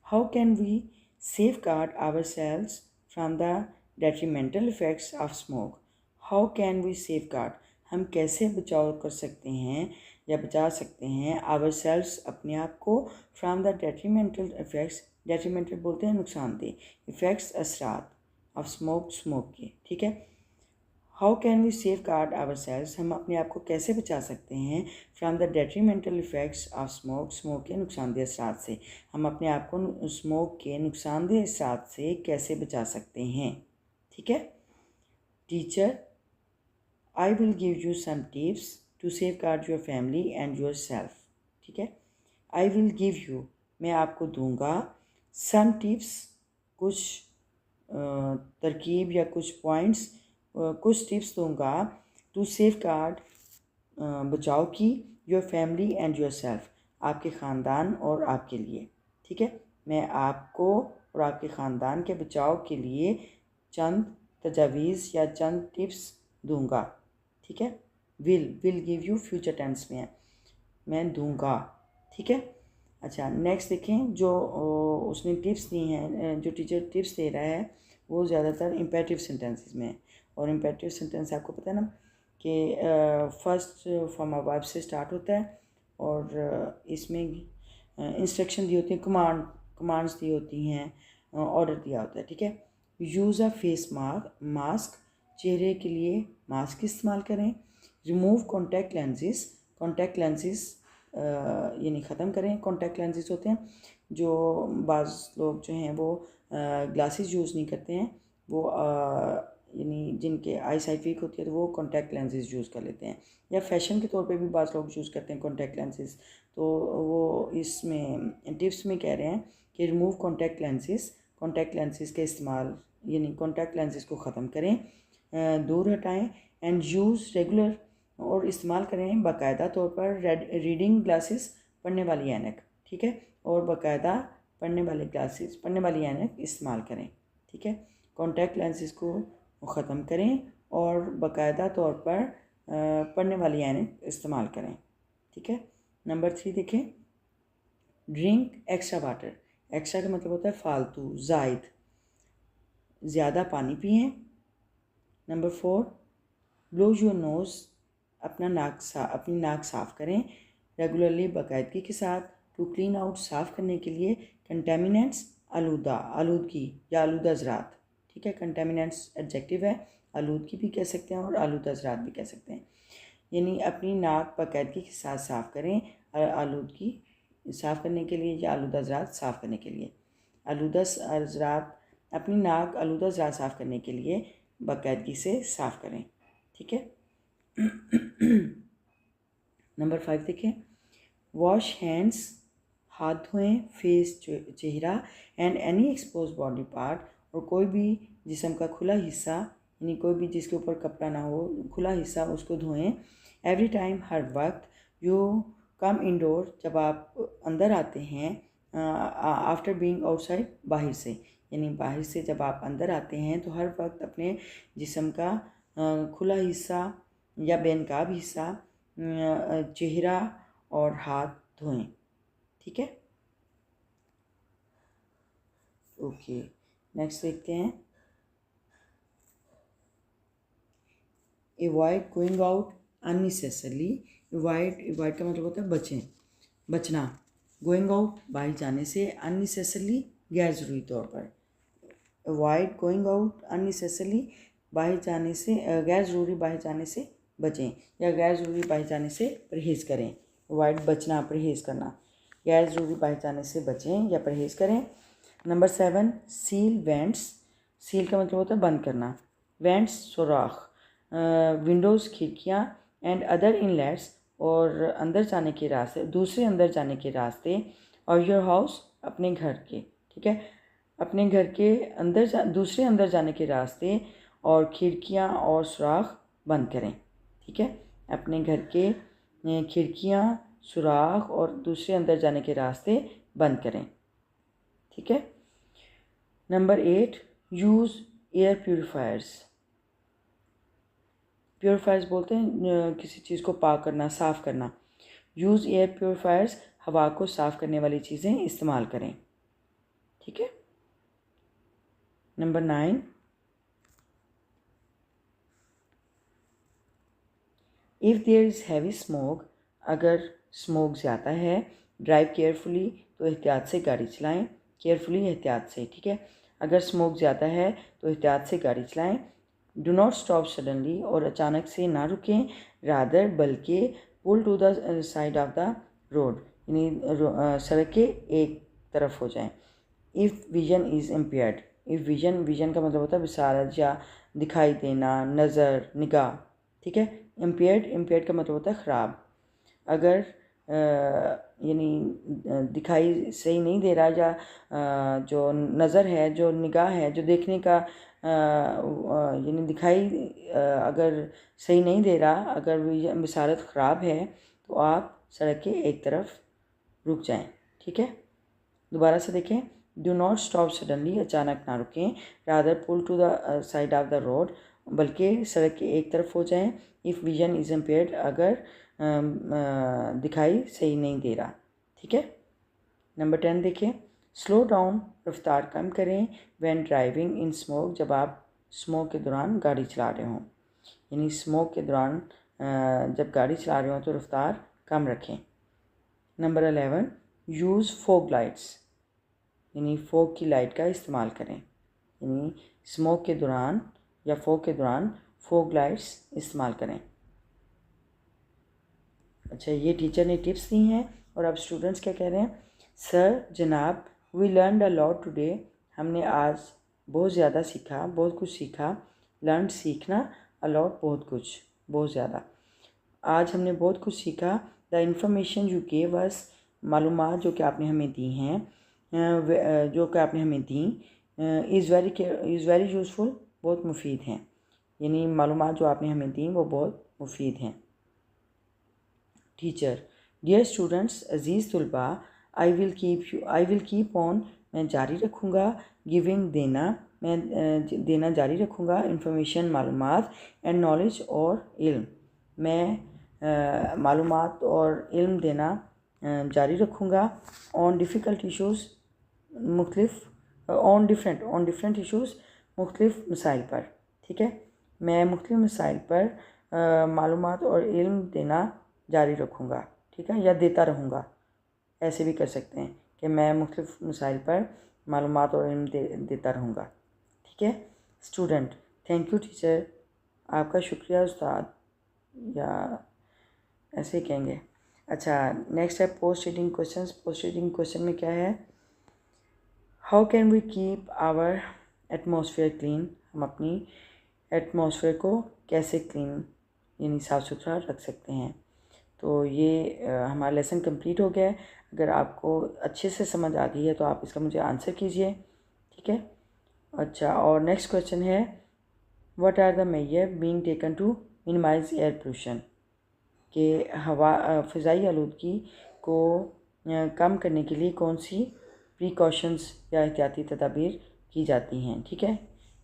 how can we safeguard ourselves from the detrimental effects of smoke? How can we safeguard? हम कैसे बचाव कर सकते हैं या बचा सकते हैं ourselves अपने आप को from the detrimental effects, detrimental बोलते हैं नुकसानदेह, effects असरात of smoke के। ठीक है, how can we safeguard ourselves, हम अपने आप को कैसे बचा सकते हैं from the detrimental effects of smoke के नुकसानदेह असरात से, हम अपने आप को स्मोक के नुकसानदेह असरात से कैसे बचा सकते हैं। ठीक है, teacher I will give you some tips to safeguard your family and yourself. ठीक है, आई विल गिव यू, मैं आपको दूंगा, सम टिप्स, कुछ तरकीब या कुछ पॉइंट्स, कुछ टिप्स दूंगा, टू सेफ गार्ड, बचाव की, your family and your self, आपके ख़ानदान और आपके लिए। ठीक है, मैं आपको और आपके ख़ानदान के बचाव के लिए चंद तजावीज़ या चंद टिप्स दूंगा। ठीक है, will give you future tense में है, मैं दूंगा। ठीक है, अच्छा नेक्स्ट देखें। जो उसने टिप्स दी हैं, जो टीचर टिप्स दे रहा है वो ज़्यादातर इम्पेरेटिव सेंटेंसेस में है, और इम्पेरेटिव सेंटेंस आपको पता है ना कि फर्स्ट फॉर्म ऑफ वर्ब से स्टार्ट होता है, और इसमें इंस्ट्रक्शन दी होती है, कमांड्स दी होती हैं, ऑर्डर दिया होता है। ठीक है, यूज़ अ फेस मास्क, चेहरे के लिए मास्क इस्तेमाल करें। रिमूव कॉन्टैक्ट लेंसेज यानी ख़त्म करें। कॉन्टैक्ट लेंसेज होते हैं जो बाज़ लोग जो हैं वो ग्लासेस यूज़ नहीं करते हैं, वो यानी जिनके आई साइट वीक होती है तो वो कॉन्टैक्ट लेंसेज यूज़ कर लेते हैं, या फैशन के तौर पे भी बाज़ लोग यूज़ करते हैं कॉन्टैक्ट लेंसेज। तो वो इसमें टिप्स में कह रहे हैं कि रिमूव कॉन्टैक्ट लेंसेज के इस्तेमाल, यानी कॉन्टैक्ट लेंसेज को ख़त्म करें, दूर हटाएं, एंड यूज़ रेगुलर, और इस्तेमाल करें बाकायदा तौर पर रीडिंग ग्लासेस, पढ़ने वाली ऐनक, ठीक है, और बाकायदा पढ़ने वाली ऐनक इस्तेमाल करें, ठीक है। कॉन्टैक्ट लेंसेज को ख़त्म करें और बाकायदा तौर पर पढ़ने वाली ऐनक इस्तेमाल करें, ठीक है। नंबर 3 देखें, ड्रिंक एक्स्ट्रा वाटर। एक्स्ट्रा का मतलब होता है फालतू, ज़ायद, ज़्यादा पानी पिएं। नंबर 4, ब्लो योर नोज़, अपनी नाक साफ़ करें रेगुलरली, बाकायदगी के साथ, टू क्लीन आउट, साफ़ करने के लिए, कंटेमिनेंट्स, आलूदगी या आलूदा ज़रात, ठीक है। कंटेमिनेंट्स एडजेक्टिव है, आलूदगी भी कह सकते हैं और आलूदा ज़रात भी कह सकते हैं, यानी अपनी नाक बाकायदगी के साथ साफ़ करें आलूदगी साफ़ करने के लिए या आलूदा ज़रात साफ़ करने के लिए। अपनी नाक आलूदा ज़रात साफ़ करने के लिए बाकायदगी से साफ़ करें, ठीक है। नंबर 5 देखें, वॉश हैंड्स, हाथ धोएं, फेस, चेहरा, and any expose body part, और कोई भी जिस्म का खुला हिस्सा, यानी कोई भी जिसके ऊपर कपड़ा ना हो, खुला हिस्सा, उसको धोएं। एवरी टाइम, हर वक्त, यू कम इंडोर, जब आप अंदर आते हैं, आफ्टर बीइंग आउटसाइड, बाहर से, यानी बाहर से जब आप अंदर आते हैं तो हर वक्त अपने जिस्म का खुला हिस्सा या बेनकाब हिस्सा, चेहरा और हाथ धोएं, ठीक है। ओके, नेक्स्ट देखते हैं, avoid going out unnecessarily. Avoid का मतलब होता है बचना, गोइंग आउट, बाहर जाने से, अननेसेसरली, गैर ज़रूरी तौर पर। अवॉइड गोइंग आउट अननेसेसरली, बाहर जाने से, गैर ज़रूरी बाहर जाने से बचें, या गैर ज़रूरी बाहर जाने से परहेज़ करें। अवॉइड, बचना, परहेज़ करना, गैर ज़रूरी बाहर जाने से बचें या परहेज़ करें। Number 7, seal vents. सील का मतलब होता है बंद करना, वेंट्स, सुराख, विंडोज़, खिड़कियाँ, एंड अदर इनलेट्स, और अंदर जाने के रास्ते, दूसरे अंदर जाने के रास्ते, और योर हाउस, अपने घर के, ठीक है, अपने घर के दूसरे अंदर जाने के रास्ते और खिड़कियाँ और सुराख बंद करें, ठीक है। अपने घर के खिड़कियाँ, सुराख और दूसरे अंदर जाने के रास्ते बंद करें, ठीक है। Number 8, use air purifiers. Purifiers बोलते हैं किसी चीज़ को पाक करना, साफ़ करना। यूज़ एयर प्योरीफायर्स, हवा को साफ़ करने वाली चीज़ें इस्तेमाल करें, ठीक है। Number 9, if there is heavy smoke, अगर स्मोक ज़्यादा है, ड्राइव केयरफुली, तो एहतियात से गाड़ी चलाएं, केयरफुली, एहतियात से, ठीक है। अगर स्मोक ज़्यादा है तो एहतियात से गाड़ी चलाएं। डू नॉट स्टॉप सडनली, और अचानक से ना रुकें, रादर, बल्कि, pull to the side of the road, यानी सड़क के एक तरफ हो जाएं। If vision is impaired, if vision का मतलब होता है विसारत या दिखाई देना, नज़र, निगाह, ठीक है। इम्पेयर्ड का मतलब होता है ख़राब। अगर यानी दिखाई सही नहीं दे रहा, या जो नज़र है, जो निगाह है, जो देखने का यानी दिखाई अगर सही नहीं दे रहा, अगर विसारत ख़राब है, तो आप सड़क के एक तरफ रुक जाएं, ठीक है। दोबारा से देखें, डू नॉट स्टॉप सडनली, अचानक ना रुकें, rather pull to the side of the road, बल्कि सड़क के एक तरफ हो जाएं। इफ़ विजन इज़ इम्पेयर्ड, अगर दिखाई सही नहीं दे रहा, ठीक है। नंबर 10 देखें, स्लो डाउन, रफ्तार कम करें, व्हेन ड्राइविंग इन स्मोक, जब आप स्मोक के दौरान गाड़ी चला रहे हों, यानी स्मोक के दौरान जब गाड़ी चला रहे हों तो रफ्तार कम रखें। नंबर 11, यूज़ फॉग लाइट्स, यानी फॉग की लाइट का इस्तेमाल करें, यानी स्मोक के दौरान या फॉग के दौरान फॉग लाइट्स इस्तेमाल करें। अच्छा, ये टीचर ने टिप्स दी हैं, और अब स्टूडेंट्स क्या कह रहे हैं, सर, जनाब, we learned a lot today, हमने आज बहुत ज़्यादा सीखा, बहुत कुछ सीखा। लर्न सीखना, अलॉट बहुत कुछ, बहुत ज़्यादा। आज हमने बहुत कुछ सीखा। The information you gave us, मालूमात जो कि आपने हमें दी हैं, जो कि आपने हमें दी, इज़ वेरी यूज़फुल, बहुत मुफीद हैं। यानी मालूमात जो आपने हमें दी वो बहुत मुफीद हैं। टीचर, डियर स्टूडेंट्स, अजीज़ तलबा, आई विल कीप ऑन, मैं जारी रखूँगा, गिविंग देना, मैं देना जारी रखूँगा, इंफॉर्मेशन मालूमात, एंड नॉलेज और इल्म, मैं मालूमात और इल्म देना जारी रखूँगा, on difficult issues on different issues मुख्तलिफ मसाइल पर। ठीक है, मैं मुख्तलिफ मसाइल पर मालूमात और इल्म देना जारी रखूँगा। ठीक है, या देता रहूँगा, ऐसे भी कर सकते हैं कि मैं मुख्तलिफ मसाइल पर मालूमात और इल्म देता रहूँगा। ठीक है स्टूडेंट, थैंक यू टीचर, आपका शुक्रिया उस्ताद, या ऐसे ही कहेंगे। अच्छा, नेक्स्ट है post reading questions. Post reading question में क्या है? How can we keep our atmosphere clean, हम अपनी एटमॉस्फेयर को कैसे क्लीन यानी साफ़ सुथरा रख सकते हैं। तो ये हमारा लेसन कंप्लीट हो गया है। अगर आपको अच्छे से समझ आ गई है तो आप इसका मुझे आंसर कीजिए। ठीक है, अच्छा, और नेक्स्ट क्वेश्चन है, what are the measure being taken to minimise air pollution, कि फ़िज़ाई आलूदगी को कम करने के लिए कौन सी प्रिकॉशंस या एहतियाती तदाबीर की जाती हैं। ठीक है,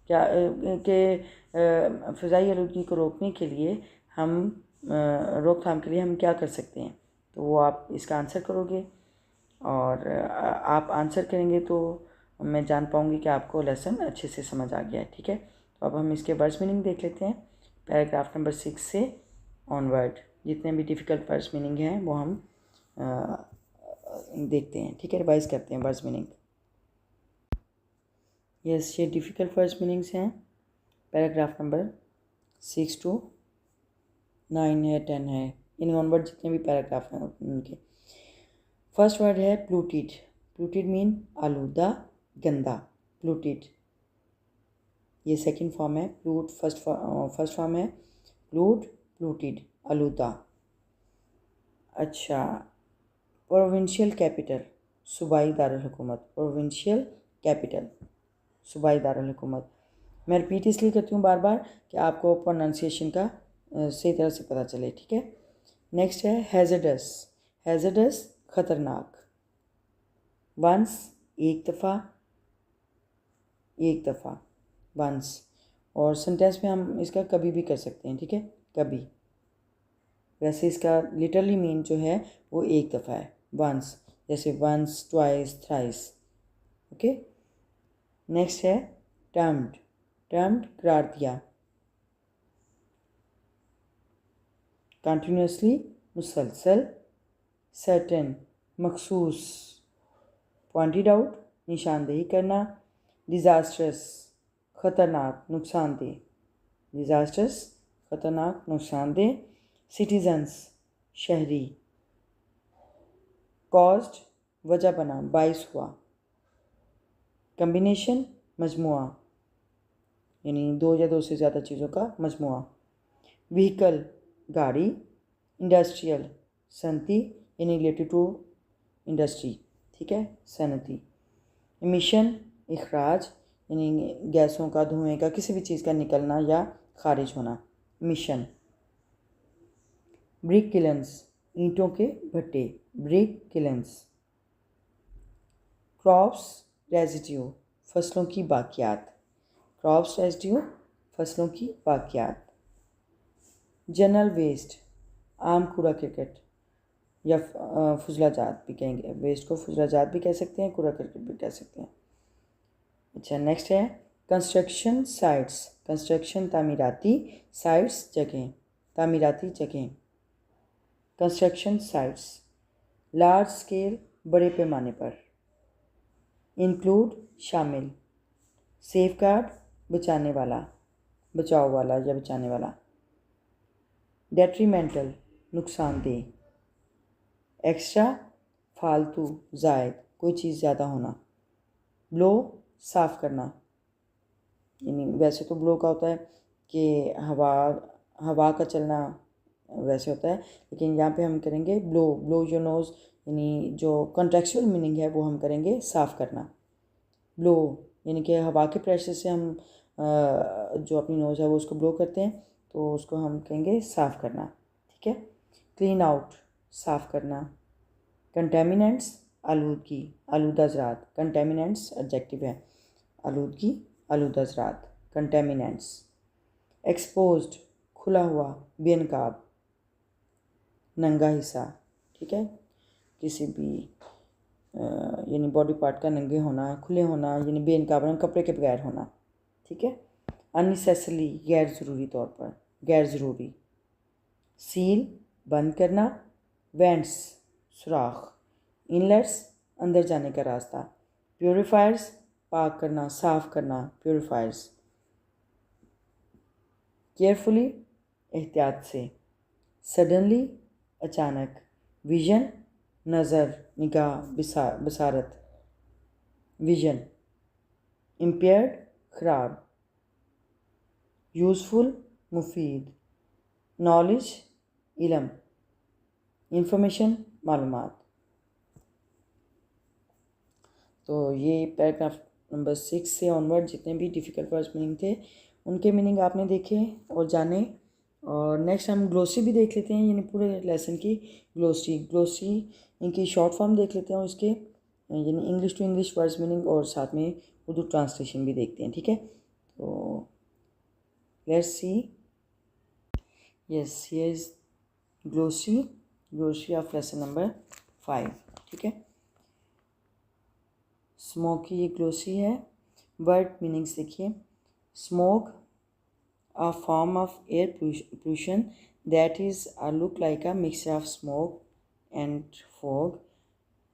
क्या कि फ़िज़ाई आलूदगी को रोकने के लिए हम रोकथाम के लिए हम क्या कर सकते हैं। तो वो आप इसका आंसर करोगे, और आप आंसर करेंगे तो मैं जान पाऊँगी कि आपको लेसन अच्छे से समझ आ गया है। ठीक है, तो अब हम इसके वर्ड्स मीनिंग देख लेते हैं। पैराग्राफ नंबर 6 से ऑनवर्ड जितने भी डिफ़िकल्ट वर्ड्स मीनिंग हैं वो हम देखते हैं। ठीक है, रिवाइज करते हैं वर्ड्स मीनिंग। यस, ये डिफ़िकल्ट वर्ड्स मीनिंग्स हैं। पैराग्राफ नंबर 6 to 9 है, 10 है, इन ऑनवर्ड जितने भी पैराग्राफ हैं उनके। फर्स्ट वर्ड है प्लूटेड। प्लूटेड मीन आलूदा, गंदा, प्लूटेड। ये सेकंड फॉर्म है। प्लूट फर्स्ट फॉर्म है प्लूट, प्लूटेड, आलूदा। अच्छा, प्रोविंशियल कैपिटल, सूबाई दारुल हुकूमत, प्रोविंशियल कैपिटल, सूबाई दारुल हुकूमत। मैं रिपीट इसलिए करती हूँ बार बार कि आपको प्रोनाउंसिएशन का सही तरह से पता चले। ठीक है, नेक्स्ट है हैज़र्डस। हैज़र्डस ख़तरनाक। वंस एक दफ़ा, वंस। और सेंटेंस में हम इसका कभी भी कर सकते हैं। ठीक है, कभी। वैसे इसका लिटरली मीन जो है वो एक दफ़ा है, वंस, जैसे once, twice, thrice. Okay, next है टर्म्ड। टर्म्ड करार दिया। कंटिन्यूसली मुसलसल। सर्टेन मखसूस। पॉइंटेड आउट निशानदेही करना। डिज़ास्ट्रस ख़तरनाक, नुकसानदेह। डिज़ास्ट्रस ख़तरनाक, नुकसानदेह। सिटीजन्स शहरी। कॉज्ड वजह बना, बाइस हुआ। कम्बिनेशन मजमुआ, यानी दो या दो से ज़्यादा चीज़ों का मजमुआ। व्हीकल गाड़ी। इंडस्ट्रियल सनती, यानी रिलेटेड टू इंडस्ट्री। ठीक है, सनती। एमिशन इखराज, यानी गैसों का, धुएँ का, किसी भी चीज़ का निकलना या खारिज होना, एमिशन। ब्रिक किलन्स ईंटों के भट्टे, ब्रिक किलन्स। क्रॉप्स रेजिड्यू फसलों की बाकियात, क्रॉप्स रेजिड्यू फसलों की बाकियात। जनरल वेस्ट आम कूड़ा करकट या फजलाजात भी कहेंगे, वेस्ट को फजलाजात भी कह सकते हैं, कूड़ा करकट भी कह सकते हैं। अच्छा, नेक्स्ट है कंस्ट्रक्शन साइट्स। कंस्ट्रक्शन तामीराती, साइट्स जगह, तामीराती जगह। कंस्ट्रक्शन साइट्स लार्ज स्केल, बड़े पैमाने पर। इंक्लूड शामिल। सेफ गार्ड बचाने वाला, बचाव वाला या बचाने वाला। डेट्रीमेंटल नुकसानदेह। एक्स्ट्रा फालतू, ज़ायद, कोई चीज़ ज़्यादा होना। ब्लो साफ़ करना, यानी वैसे तो ब्लो का होता है कि हवा हवा का चलना वैसे होता है, लेकिन यहाँ पे हम करेंगे ब्लो योर नोज़, यानी जो कॉन्टेक्चुअल मीनिंग है वो हम करेंगे साफ़ करना। ब्लो यानी कि हवा के प्रेशर से हम जो अपनी नोज़ है वो उसको ब्लो करते हैं, तो उसको हम कहेंगे साफ़ करना। ठीक है। क्लीन आउट, साफ़ करना। कंटेमिनेंट्स, आलूदगी, आलूदा ज़रात। कंटेमिनेंट्स एडजेक्टिव है, आलूदगी, आलूदा ज़रात, कंटेमिनेंट्स। एक्सपोज्ड, खुला हुआ, बेनकाब, नंगा हिस्सा। ठीक है। किसी भी यानी बॉडी पार्ट का नंगे होना, खुले होना, यानी बेनकाब होना, कपड़े के बगैर होना। ठीक है। अननेसेसरी, गैर ज़रूरी तौर पर, गैर ज़रूरी। सील, बंद करना। वेंट्स, सुराख। इनलेट्स, अंदर जाने का रास्ता। प्योरीफायर्स, पाक करना, साफ़ करना, प्योरीफायर्स। केयरफुली, एहतियात से। सडनली, अचानक। विजन, नज़र, निगाह, बसारत, विजन। इम्पेयर्ड, ख़राब। यूज़फुल, मुफीद। नॉलेज, इल्म। इंफॉर्मेशन, मालूमात। तो ये पैराग्राफ नंबर 6 से ऑनवर्ड जितने भी डिफ़िकल्ट वर्ड्स मीनिंग थे उनके मीनिंग आपने देखे और जाने। और नेक्स्ट हम ग्लोसरी भी देख लेते हैं, यानी पूरे लेसन की ग्लोसरी इनकी शॉर्ट फॉर्म देख लेते हैं, उसके यानी English to English words meaning, और साथ में उर्दू ट्रांसलेशन भी देखते हैं। ठीक है। तो let's see. Yes, here is glossary of lesson number 5। ठीक है। स्मोक की ये ग्लोसरी है। वर्ड मीनिंग्स देखिए। Smoke, a form of air pollution that is look like a mixture of smoke and fog,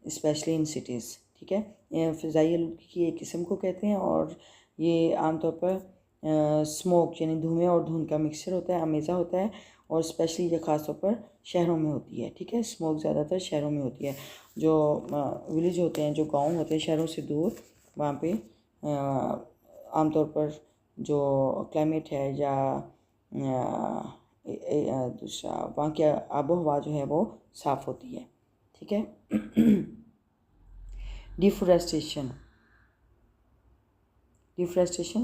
especially in cities। ठीक है। ये फ़िज़ाई आलूदगी की एक किस्म को कहते हैं, और ये आमतौर पर स्मोक यानी धुएं और धुंध का मिक्सचर होता है, अमेज़ा होता है, और स्पेशली ये ख़ास तौर पर शहरों में होती है। ठीक है। स्मोक ज़्यादातर शहरों में होती है। जो विलेज होते हैं, जो गांव होते हैं शहरों से दूर, वहाँ पे आमतौर पर जो क्लाइमेट है या दूसरा वहाँ की आबो हवा जो है वो साफ़ होती है। ठीक है। Deforestation,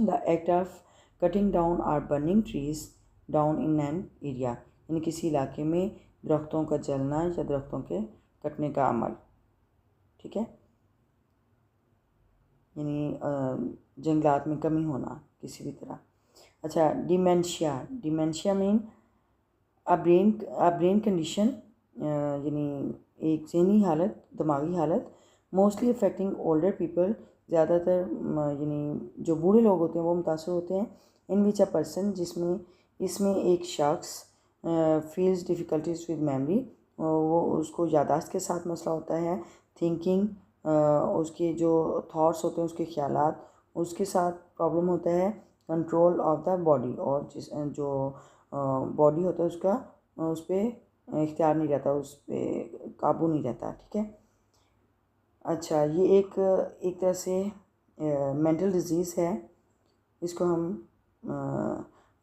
the act of cutting down और burning trees down in an area, यानी किसी इलाके में दरख्तों का जलना या दरख्तों के कटने का अमल। ठीक है। यानी जंगलात में कमी होना किसी भी तरह। अच्छा, dementia mean a brain condition, यानी एक जहनी हालत, दिमागी हालत, मोस्टली अफेक्टिंग ओल्डर पीपल, ज़्यादातर यानी जो बूढ़े लोग होते हैं वो मुतासर होते हैं। इन विच अ पर्सन, जिसमें इसमें एक शख्स फील्स डिफ़िकल्टीज विद मेमोरी, वो उसको यादाश्त के साथ मसला होता है। थिंकिंग, उसके जो थॉट्स होते हैं, उसके ख्यालात, उसके साथ प्रॉब्लम होता है। कंट्रोल ऑफ द बॉडी, और जो बॉडी होता है उसका उस पर इख्तियार नहीं रहता, उस पर काबू नहीं रहता। ठीक है। अच्छा, ये एक तरह से मेंटल डिजीज़ है। इसको हम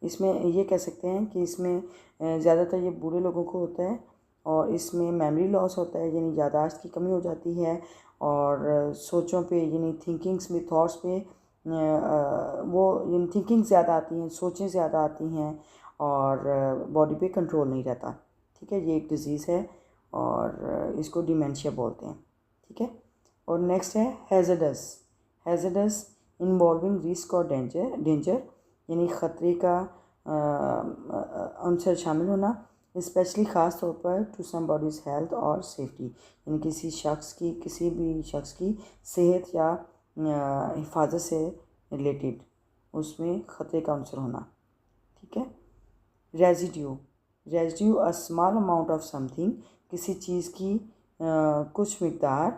इसमें ये कह सकते हैं कि इसमें ज़्यादातर ये बूढ़े लोगों को होता है, और इसमें मेमोरी लॉस होता है, यानी यादाश्त की कमी हो जाती है, और सोचों पे यानी थिंकिंग्स में, थॉट्स पे वो यानी थिंकिंग ज़्यादा आती हैं, सोचें ज़्यादा आती हैं, और बॉडी पे कंट्रोल नहीं रहता। ठीक है। ये एक डिज़ीज़ है, और इसको डिमेंशिया बोलते हैं। ठीक है। और नेक्स्ट है हैज़र्डस इन्वॉल्विंग रिस्क और डेंजर, यानी ख़तरे का अंसर शामिल होना, स्पेशली ख़ास तौर पर टू समबॉडीज़ हेल्थ और सेफ्टी, यानी किसी भी शख्स की सेहत या हिफाजत से रिलेटेड उसमें ख़तरे का अंसर होना। ठीक है। Residue a small amount of something, किसी चीज़ की कुछ मकदार,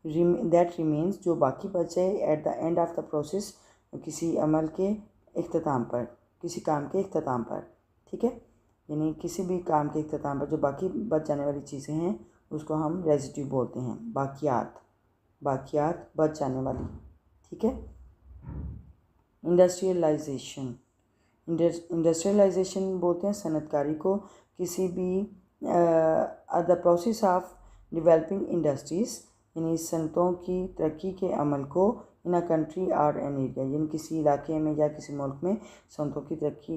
दैट रिमेंस, जो बाकी बच जाए, at the end of the process, किसी अमल के इख्तिताम पर, किसी काम के इख्तिताम पर। ठीक है। यानी किसी भी काम के इख्तिताम पर जो बाकी बच जाने वाली चीज़ें हैं उसको हम रेजिड्यू बोलते हैं, बाकियात बच जाने वाली। ठीक है। इंडस्ट्रियलाइजेशन, इंडस्ट्रियलाइजेशन बोलते हैं सनतकारी को, किसी भी the process of developing industries, यानी सनतों की तरक्की के अमल को, इन अ कंट्री और एन एरिया, यानी किसी इलाके में या किसी मुल्क में संतों की तरक्की,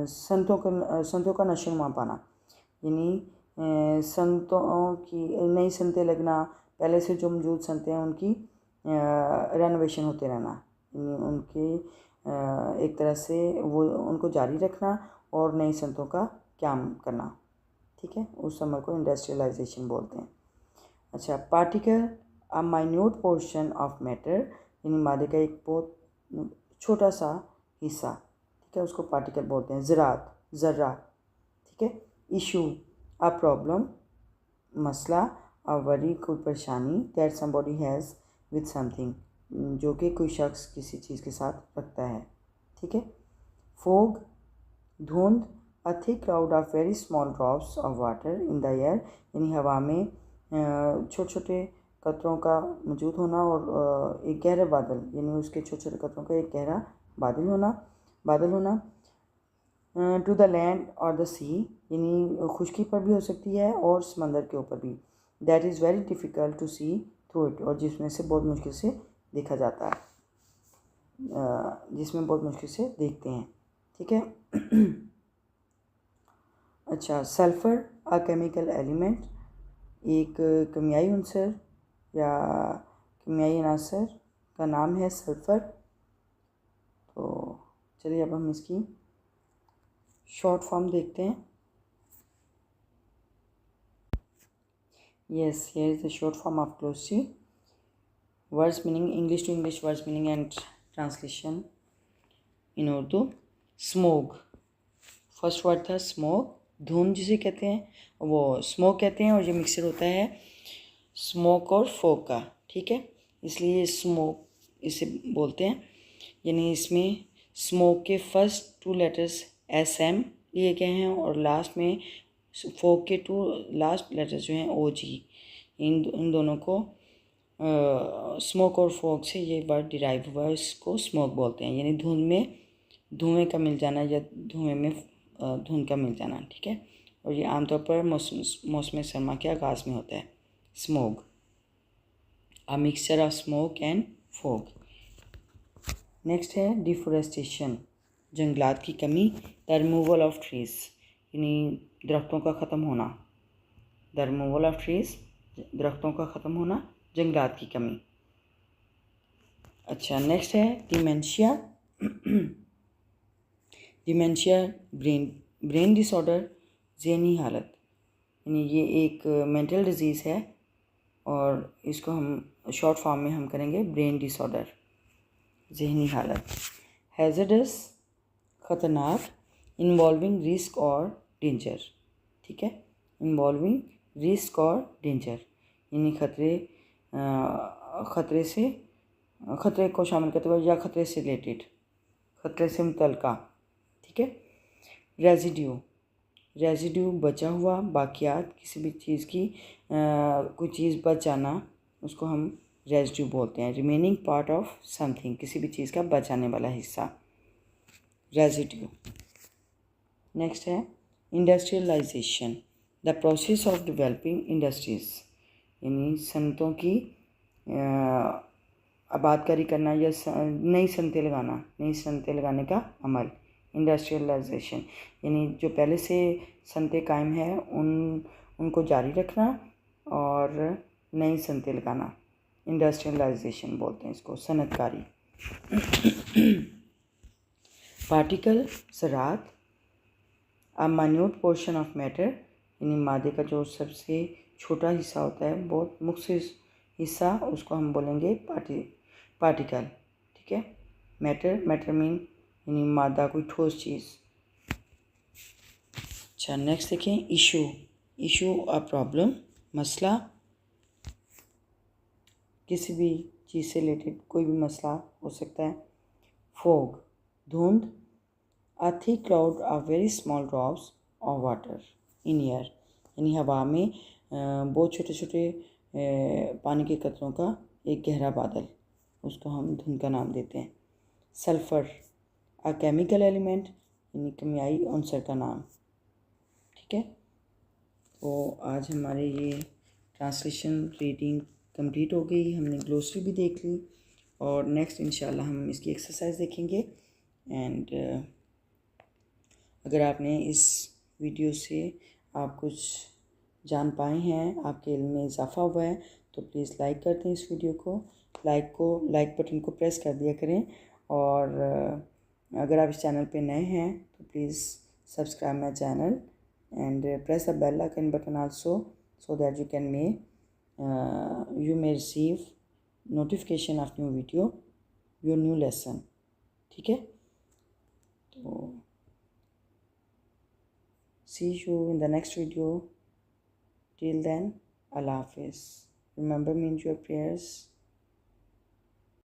संतों का नशोनुमा पाना, यानी संतों की नई संतें लगना, पहले से जो मौजूद संतें हैं उनकी रेनोवेशन होते रहना, यानी उनके एक तरह से वो उनको जारी रखना और नई संतों का क्याम करना, ठीक है, उस अमल को इंडस्ट्रियलाइजेशन बोलते हैं। अच्छा, particle a minute portion of matter, यानी मादे का एक बहुत छोटा सा हिस्सा, ठीक है, उसको पार्टिकल बोलते हैं। ज़रात, ज़र्रा, ठीक है। इशू अ प्रॉब्लम, मसला, अ वरी कोई परेशानी, that somebody has with something, जो कि कोई शख्स किसी चीज़ के साथ रखता है, ठीक है। फोग, धुंध, a thick cloud of very small drops of water in the air, यानी हवा में छोटे छोटे कतरों का मौजूद होना और एक गहरा बादल, यानी उसके छोटे छोटे कतरों का एक गहरा बादल होना। टू द लैंड और द सी, यानी खुशकी पर भी हो सकती है और समंदर के ऊपर भी। That is very difficult to see through it, और जिसमें से बहुत मुश्किल से देखा जाता है, जिसमें बहुत मुश्किल से देखते हैं, ठीक है। अच्छा, सल्फ़र अ केमिकल एलिमेंट, एक केमियाई अंसर या केमियाई अनासर का नाम है सल्फ़र। तो चलिए अब हम इसकी शॉर्ट फॉर्म देखते हैं। Yes, here is the short form of glossary. Words meaning, English to English words meaning and translation in Urdu. Smoke, first word था स्मोक, धुंध जिसे कहते हैं वो स्मोक कहते हैं, और ये मिक्सचर होता है स्मोक और फोक का, ठीक है, इसलिए स्मोक इसे बोलते हैं। यानी इसमें स्मोक के फर्स्ट 2 लेटर्स SM लिए गए हैं और लास्ट में फोक के 2 लास्ट लेटर्स जो हैं OG, इन दोनों को स्मोक और फोक से ये वर्ड डिराइव हुआ है, इसको स्मोक बोलते हैं, यानी धुंध में धुएं का मिल जाना या धुएं में धुंध का मिल जाना, ठीक है, और ये आमतौर पर मौसम सरमा के आगाज़ में होता है। Smoke, a mixture of smoke and fog. Next है डिफोरेस्टेशन, जंगलात की कमी, द रिमूवल ऑफ ट्रीज, यानी दरख्तों का ख़त्म होना, द रिमूवल ऑफ ट्रीज, दरख्तों का ख़त्म होना, जंगलात की कमी। अच्छा, नेक्स्ट है डिमेंशिया। डिमेंशिया ब्रेन डिसऑर्डर, ज़हनी हालत, यानी ये एक मेंटल डिजीज़ है और इसको हम शॉर्ट फॉर्म में हम करेंगे ब्रेन डिसऑर्डर, ज़हनी हालत। हैज़र्डस, ख़तरनाक, इन्वॉल्विंग रिस्क और डेंजर, ठीक है, इन्वॉल्विंग रिस्क और डेंजर, यानी खतरे को शामिल करते हुए या खतरे से रिलेटेड, खतरे से मुतल्लिका, ठीक है। रेजिड्यू बचा हुआ, बाकियात, किसी भी चीज़ की कोई चीज़ बच जाना, उसको हम रेजिड्यू बोलते हैं। रिमेनिंग पार्ट ऑफ समथिंग, किसी भी चीज़ का बच जाने वाला हिस्सा, रेजिड्यू। नेक्स्ट है industrialisation, the process of developing industries, यानी सनतों की आबादकारी करना या नई सनतें लगाने का अमल, इंडस्ट्रियलाइजेशन, यानी जो पहले से सनतें कायम हैं उनको जारी रखना और नई सनतें लगाना, इंडस्ट्रियलाइजेशन बोलते हैं इसको, सनतकारी। पार्टिकल, ज़रात, a minute portion of matter, यानी मादे का जो सबसे छोटा हिस्सा होता है, बहुत मुख्य हिस्सा, उसको हम बोलेंगे पार्टिकल, ठीक है। मैटर मीन यानी मादा, कोई ठोस चीज़। अच्छा, नेक्स्ट देखें इशू अ प्रॉब्लम, मसला, किसी भी चीज़ से रिलेटेड कोई भी मसला हो सकता है। फोग, धुंध, a thick cloud of very small drops of water in air, यानी हवा में बहुत छोटे छोटे पानी के कतरों का एक गहरा बादल, उसको हम धुंध का नाम देते हैं। सल्फ़र, अ केमिकल एलिमेंट, यानी कमियाई अनसर का नाम। ठीक है, तो आज हमारे ये ट्रांसलेशन रीडिंग कंप्लीट हो गई। हमने ग्लोसरी भी देख ली और नेक्स्ट इंशाल्लाह हम इसकी एक्सरसाइज देखेंगे। एंड अगर आपने इस वीडियो से आप कुछ जान पाए हैं, आपके इल्म में इजाफ़ा हुआ है, तो प्लीज़ लाइक कर दें इस वीडियो को। लाइक बटन को प्रेस कर दिया करें। और अगर आप इस चैनल पे नए हैं तो please subscribe my channel and press the bell icon button also, so that you may receive notification of new video, your new lesson। ठीक है, तो see you in the next video. Till then, Allah Hafiz. Remember me in your prayers.